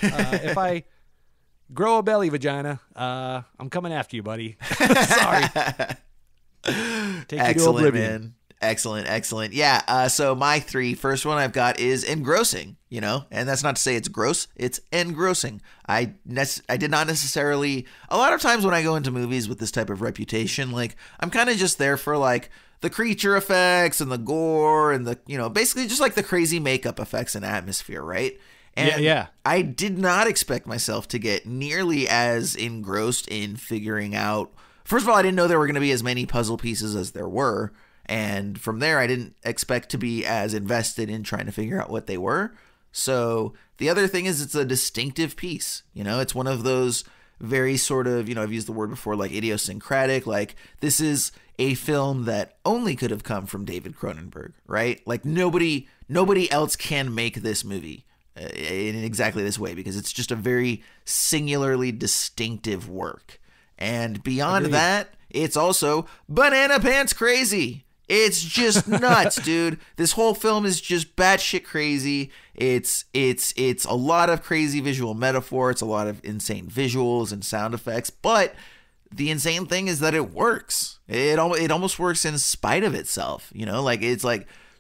grow a belly, vagina. I'm coming after you, buddy. Sorry. Take you to oblivion. Man. Excellent. Yeah. So my first one I've got is engrossing, and that's not to say it's gross. It's engrossing. I did not necessarily, a lot of times when I go into movies with this type of reputation, like I'm kind of just there for like the creature effects and the gore and the, basically just like the crazy makeup effects and atmosphere. Right. And yeah. I did not expect myself to get nearly as engrossed in figuring out, first of all, I didn't know there were going to be as many puzzle pieces as there were. And from there, I didn't expect to be as invested in trying to figure out what they were. So the other thing is it's a distinctive piece. It's one of those very sort of, I've used the word before, like idiosyncratic. Like this is a film that only could have come from David Cronenberg, right? Like nobody else can make this movie in exactly this way because it's just a very singularly distinctive work. And beyond that, it's also banana pants crazy. It's just nuts, dude. This whole film is just batshit crazy. It's a lot of crazy visual metaphor. It's a lot of insane visuals and sound effects. But the insane thing is that it works. It almost works in spite of itself.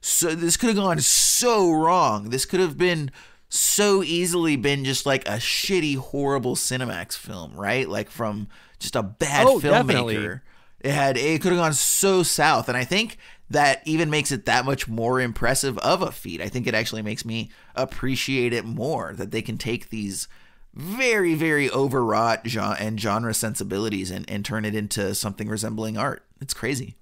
So this could have gone so wrong. This could have been so easily been just like a shitty, horrible Cinemax film, right? Like from just a bad filmmaker. Definitely. It could have gone so south, and I think that even makes it that much more impressive of a feat. I think it actually makes me appreciate it more that they can take these very, very overwrought genre sensibilities and turn it into something resembling art. It's crazy.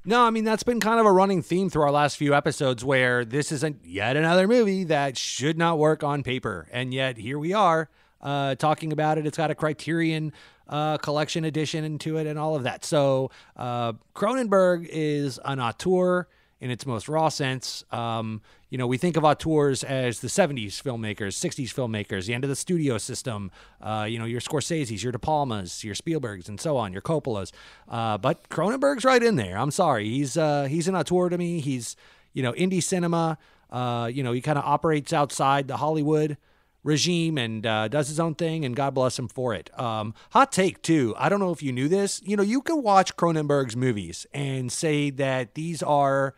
No, I mean, that's been kind of a running theme through our last few episodes where this isn't yet another movie that should not work on paper. And yet here we are talking about it. It's got a Criterion collection edition into it and all of that. So Cronenberg is an auteur in its most raw sense. We think of auteurs as the 70s filmmakers, 60s filmmakers, the end of the studio system, your Scorseses, your De Palmas, your Spielbergs, and so on, your Coppolas. But Cronenberg's right in there. I'm sorry. He's an auteur to me. He's, indie cinema. He kind of operates outside the Hollywood regime and does his own thing, and God bless him for it. Hot take, too. I don't know if you knew this. You can watch Cronenberg's movies and say that these are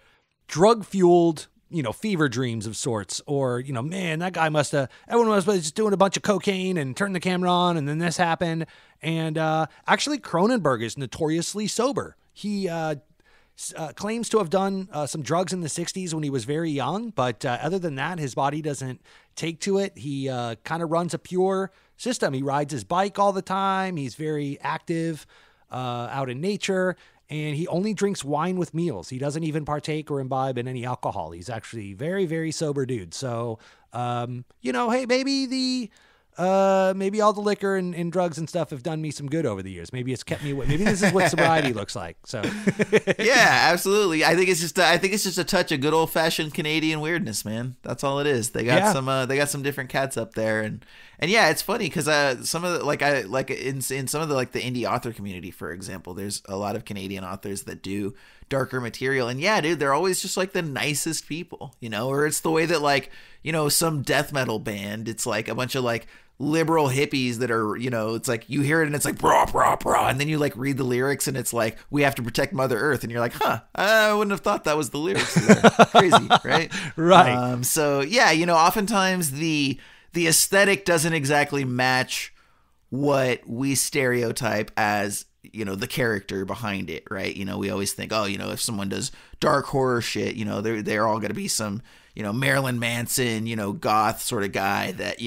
drug-fueled, fever dreams of sorts, or, man, that guy everyone must have just doing a bunch of cocaine and turned the camera on, and then this happened. And actually, Cronenberg is notoriously sober. He claims to have done some drugs in the 60s when he was very young, but other than that, his body doesn't take to it. He kind of runs a pure system. He rides his bike all the time. He's very active out in nature, and he only drinks wine with meals. He doesn't even partake or imbibe in any alcohol. He's actually very, very sober dude. So, hey, maybe all the liquor and drugs and stuff have done me some good over the years. Maybe it's kept me. Maybe this is what sobriety looks like. So, yeah, absolutely. I think it's just a touch of good old fashioned Canadian weirdness, man. That's all it is. They got some different cats up there, and yeah, it's funny because some of the in some of the the indie author community, for example, there's a lot of Canadian authors that do darker material, and yeah, dude, they're always just like the nicest people, or it's the way that some death metal band, it's like a bunch of liberal hippies that are, it's like you hear it and it's like brah brah brah, and then you read the lyrics and it's like, we have to protect Mother Earth, and you're like, I wouldn't have thought that was the lyrics there. Crazy, right? Right. So yeah, oftentimes the aesthetic doesn't exactly match what we stereotype as the character behind it, right? We always think, if someone does dark horror shit, they're all going to be some Marilyn Manson, goth sort of guy that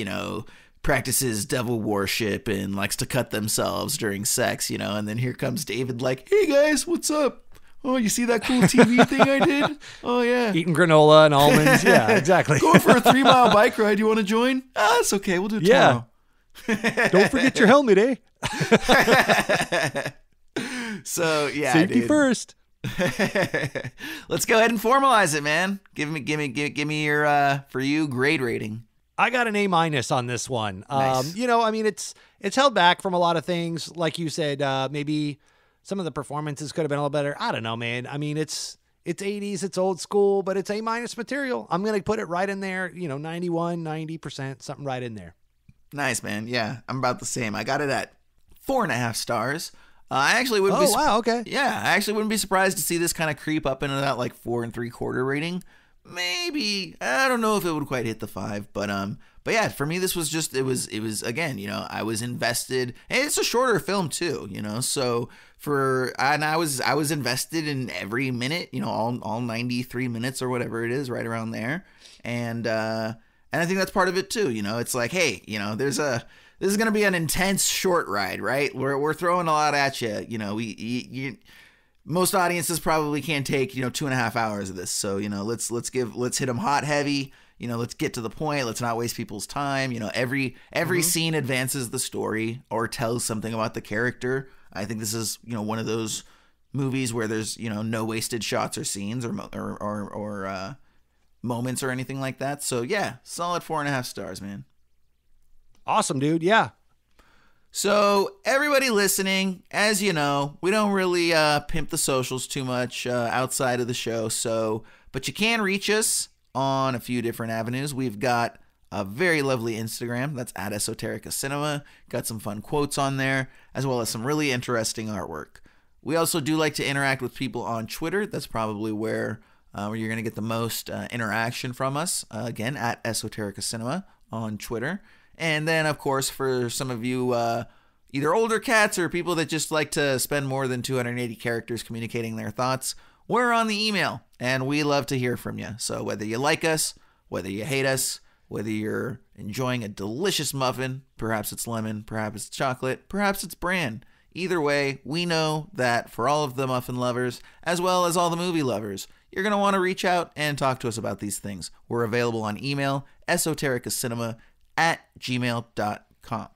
practices devil worship and likes to cut themselves during sex, and then here comes David hey guys, what's up? Oh, you see that cool TV thing I did? Oh, yeah. Eating granola and almonds. Yeah, exactly. Going for a 3-mile bike ride. You want to join? It's okay. We'll do it tomorrow. Don't forget your helmet, eh? So, yeah, safety dude. First. Let's go ahead and formalize it, man. Give me your, for you, grade rating. I got an A- on this one. Nice. It's held back from a lot of things. Like you said, maybe some of the performances could have been a little better. I don't know, man. I mean, it's 80s, it's old school, but it's A- material. I'm going to put it right in there, 91, 90%, something right in there. Nice, man. Yeah, I'm about the same. I got it at 4.5 stars. I actually wouldn't Oh, wow, okay. Yeah, I actually wouldn't be surprised to see this kind of creep up into that like 4 3/4 rating. Maybe, I don't know if it would quite hit the 5, but yeah, for me this was just it was again, you know, I was invested, and it's a shorter film too, you know, so I was invested in every minute, you know, all 93 minutes or whatever it is, right around there, and I think that's part of it too, you know, it's like, hey, you know, this is gonna be an intense short ride, right? We're throwing a lot at you, you know, most audiences probably can't take, you know, 2.5 hours of this. So, you know, let's hit them hot, heavy, you know, let's get to the point. Let's not waste people's time. You know, every scene advances the story or tells something about the character. I think this is, you know, one of those movies where there's, you know, no wasted shots or scenes or moments or anything like that. So yeah, solid 4.5 stars, man. Awesome, dude. Yeah. So everybody listening, as you know, we don't really pimp the socials too much outside of the show. But you can reach us on a few different avenues. We've got a very lovely Instagram. That's at Esoterica Cinema. Got some fun quotes on there, as well as some really interesting artwork. We also do like to interact with people on Twitter. That's probably where you're going to get the most interaction from us. Again, at Esoterica Cinema on Twitter. And then, of course, for some of you either older cats or people that just like to spend more than 280 characters communicating their thoughts, we're on the email, and we love to hear from you. So whether you like us, whether you hate us, whether you're enjoying a delicious muffin, perhaps it's lemon, perhaps it's chocolate, perhaps it's bran, either way, we know that for all of the muffin lovers, as well as all the movie lovers, you're going to want to reach out and talk to us about these things. We're available on email, esotericacinema@gmail.com.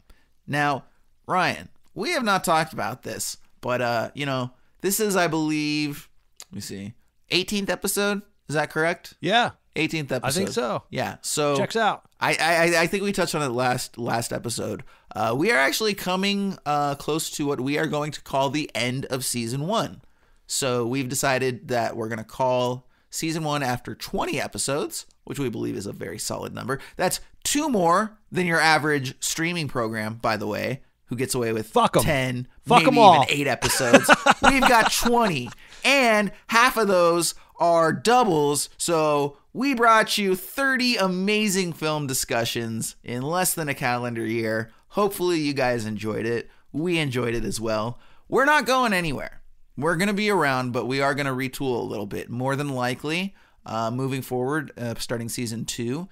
Now, Ryan, we have not talked about this, but, you know, this is, I believe, let me see, 18th episode? Is that correct? Yeah. 18th episode. I think so. Yeah. So checks out. I think we touched on it last episode. We are actually coming close to what we are going to call the end of season 1. So we've decided that we're going to call season 1 after 20 episodes, which we believe is a very solid number. That's 2 more than your average streaming program, by the way, who gets away with 10, maybe even 8 episodes. We've got 20, and half of those are doubles. So we brought you 30 amazing film discussions in less than a calendar year. Hopefully you guys enjoyed it. We enjoyed it as well. We're not going anywhere. We're going to be around, but we are going to retool a little bit. More than likely, moving forward, starting season 2,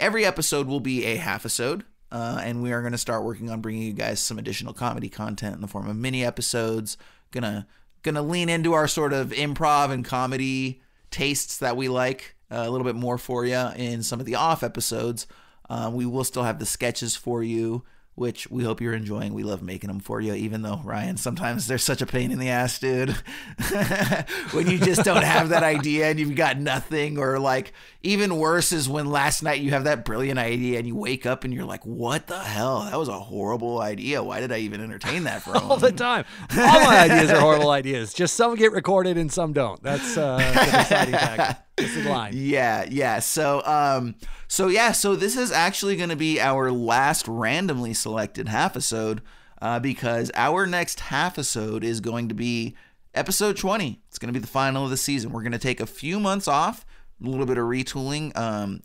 every episode will be a half-episode, and we are going to start working on bringing you guys some additional comedy content in the form of mini episodes. Gonna lean into our sort of improv and comedy tastes that we like a little bit more for you in some of the off episodes. We will still have the sketches for you, which we hope you're enjoying. We love making them for you, even though, Ryan, sometimes they're such a pain in the ass, dude. When you just don't have that idea and you've got nothing, or like even worse is when last night you have that brilliant idea and you wake up and you're like, what the hell? That was a horrible idea. Why did I even entertain that for a moment? All the time. All my ideas are horrible ideas. Just some get recorded and some don't. That's the deciding factor. That's the line. Yeah. So this is actually going to be our last randomly selected half-episode, because our next half-episode is going to be episode 20. It's going to be the final of the season. We're going to take a few months off, a little bit of retooling, we're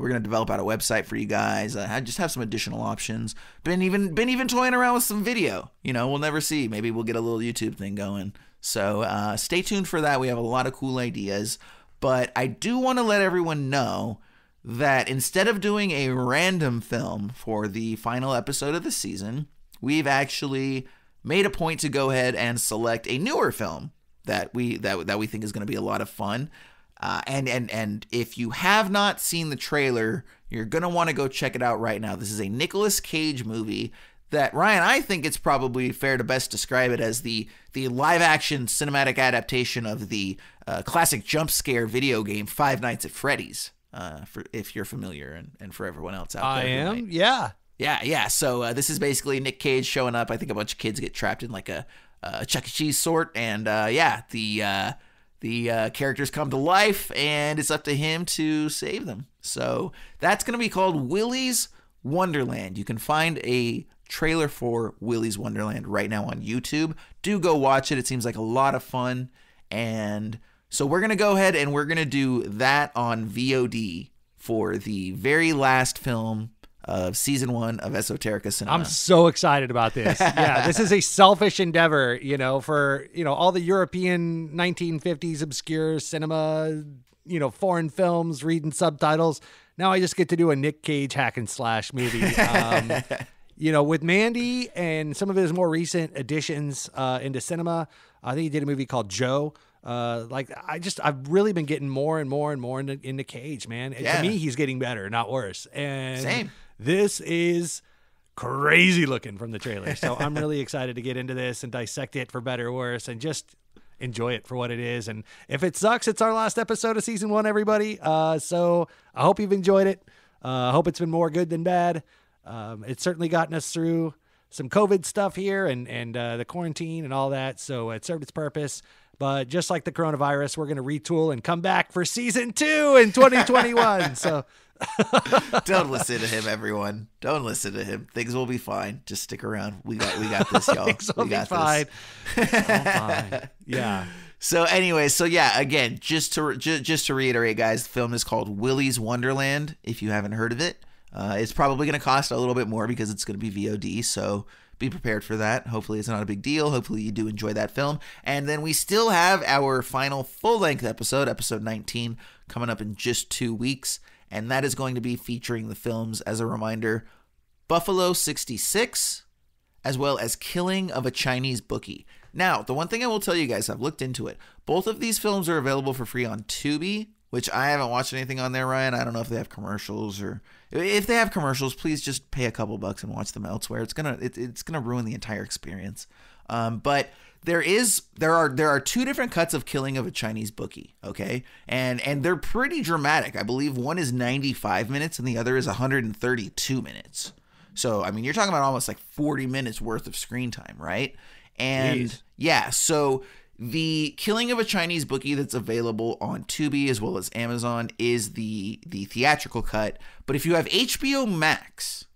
going to develop out a website for you guys. Just have some additional options. Been even toying around with some video. We'll never see. Maybe we'll get a little YouTube thing going. So stay tuned for that. We have a lot of cool ideas. But I do want to let everyone know that instead of doing a random film for the final episode of the season, we've actually made a point to go ahead and select a newer film that we think is going to be a lot of fun. And if you have not seen the trailer, you're going to want to go check it out right now. This is a Nicolas Cage movie that, Ryan, I think it's probably fair to best describe it as the live-action cinematic adaptation of the classic jump scare video game Five Nights at Freddy's, if you're familiar, and for everyone else out there. I am, yeah. Yeah. So this is basically Nick Cage showing up. I think a bunch of kids get trapped in like a Chuck E. Cheese sort, and the the characters come to life, and it's up to him to save them. So that's going to be called Willy's Wonderland. You can find a trailer for Willy's Wonderland right now on YouTube. Do go watch it. It seems like a lot of fun. And so we're going to go ahead and we're going to do that on VOD for the very last film of season 1 of Esoterica Cinema. I'm so excited about this. Yeah, this is a selfish endeavor, for, all the European 1950s obscure cinema, foreign films, reading subtitles. Now I just get to do a Nick Cage hack and slash movie. With Mandy and some of his more recent additions into cinema. I think he did a movie called Joe. I've really been getting more and more and more into Cage, man. And to me, he's getting better, not worse. And same. This is crazy looking from the trailer. So I'm really excited to get into this and dissect it for better or worse and just enjoy it for what it is. And if it sucks, it's our last episode of season 1, everybody. So I hope you've enjoyed it. I hope it's been more good than bad. It's certainly gotten us through some COVID stuff here and the quarantine and all that. So it served its purpose. But just like the coronavirus, we're going to retool and come back for season 2 in 2021. So don't listen to him, everyone. Don't listen to him. Things will be fine. Just stick around. We got this, y'all. Things will be fine. Fine. Yeah. So anyway, again, just to reiterate, guys, the film is called Willy's Wonderland. If you haven't heard of it, it's probably going to cost a little bit more because it's going to be VOD. So be prepared for that. Hopefully it's not a big deal. Hopefully you do enjoy that film. And then we still have our final full-length episode, episode 19, coming up in just 2 weeks. And that is going to be featuring the films, as a reminder, Buffalo 66, as well as Killing of a Chinese Bookie. Now, the one thing I will tell you guys, I've looked into it. Both of these films are available for free on Tubi, which I haven't watched anything on there, Ryan. I don't know if they have commercials, or if they have commercials, please just pay a couple bucks and watch them elsewhere. It's gonna ruin the entire experience. But there are 2 different cuts of Killing of a Chinese Bookie, okay? And they're pretty dramatic. I believe one is 95 minutes and the other is 132 minutes. So, I mean, you're talking about almost like 40 minutes worth of screen time, right? And Jeez. Yeah, so the Killing of a Chinese Bookie that's available on Tubi as well as Amazon is the theatrical cut. But if you have HBO Max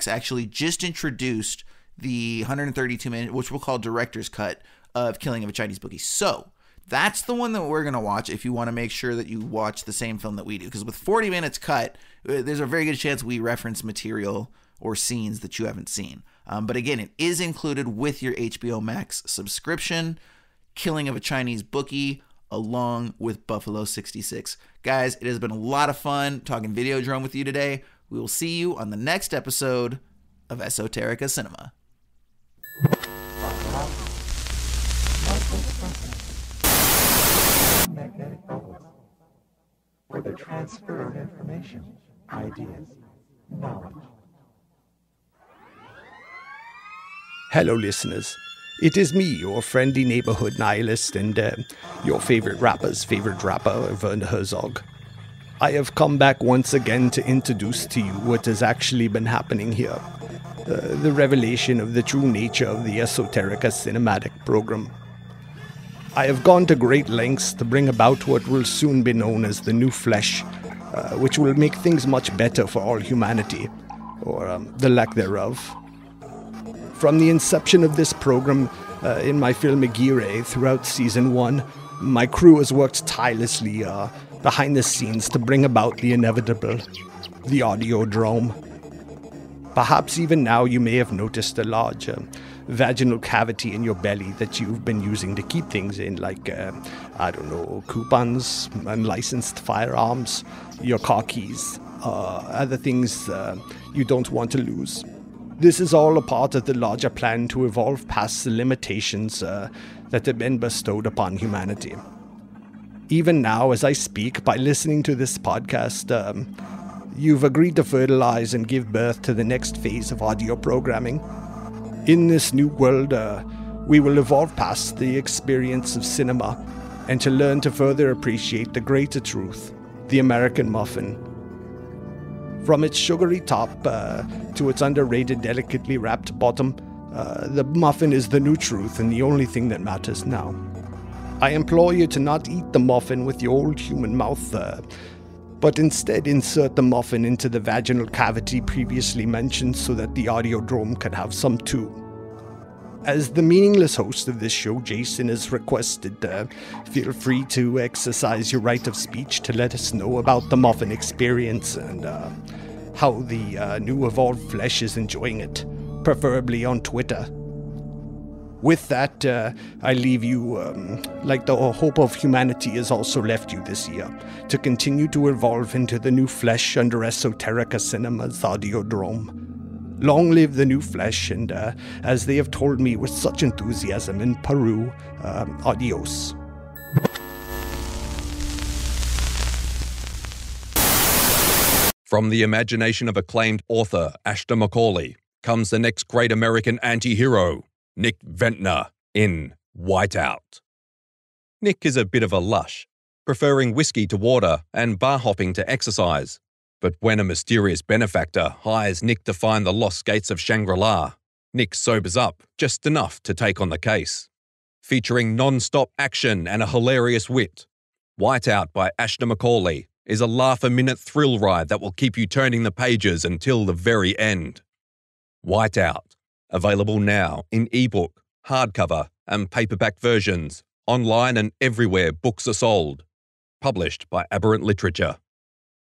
actually just introduced the 132-minute, which we'll call director's cut, of Killing of a Chinese Bookie. So that's the one that we're going to watch if you want to make sure that you watch the same film that we do. Because with 40 minutes cut, there's a very good chance we reference material or scenes that you haven't seen. But again, it is included with your HBO Max subscription, Killing of a Chinese Bookie, along with Buffalo 66. Guys, it has been a lot of fun talking Videodrome with you today. We will see you on the next episode of Esoterica Cinema. Magnetic bubbles for the transfer of information, ideas, knowledge. Hello, listeners. It is me, your friendly neighborhood nihilist and your favorite rapper's favorite rapper, Werner Herzog. I have come back once again to introduce to you what has actually been happening here. The revelation of the true nature of the Esoterica cinematic program. I have gone to great lengths to bring about what will soon be known as the new flesh, which will make things much better for all humanity, or the lack thereof. From the inception of this program in my film Aguirre throughout season 1, my crew has worked tirelessly behind the scenes to bring about the inevitable, the Videodrome. Perhaps even now you may have noticed a large vaginal cavity in your belly that you've been using to keep things in, like, coupons, unlicensed firearms, your car keys, other things you don't want to lose. This is all a part of the larger plan to evolve past the limitations that have been bestowed upon humanity. Even now, as I speak, by listening to this podcast, you've agreed to fertilize and give birth to the next phase of audio programming. In this new world, we will evolve past the experience of cinema and to learn to further appreciate the greater truth, the American muffin. From its sugary top to its underrated, delicately wrapped bottom, the muffin is the new truth and the only thing that matters now. I implore you to not eat the muffin with your old human mouth, but instead insert the muffin into the vaginal cavity previously mentioned so that the Audiodrome can have some too. As the meaningless host of this show, Jason has requested, feel free to exercise your right of speech to let us know about the muffin experience and how the new evolved flesh is enjoying it, preferably on Twitter. With that, I leave you, like the hope of humanity has also left you this year, to continue to evolve into the new flesh under Esoterica Cinema's Videodrome. Long live the new flesh, and as they have told me with such enthusiasm in Peru, adios. From the imagination of acclaimed author Ashton Macaulay comes the next great American anti-hero, Nick Ventnor, in Whiteout. Nick is a bit of a lush, preferring whiskey to water and bar hopping to exercise. But when a mysterious benefactor hires Nick to find the lost gates of Shangri-La, Nick sobers up just enough to take on the case. Featuring non-stop action and a hilarious wit, Whiteout by Ashton Macaulay is a laugh-a-minute thrill ride that will keep you turning the pages until the very end. Whiteout, available now in ebook, hardcover, and paperback versions, online and everywhere books are sold. Published by Aberrant Literature.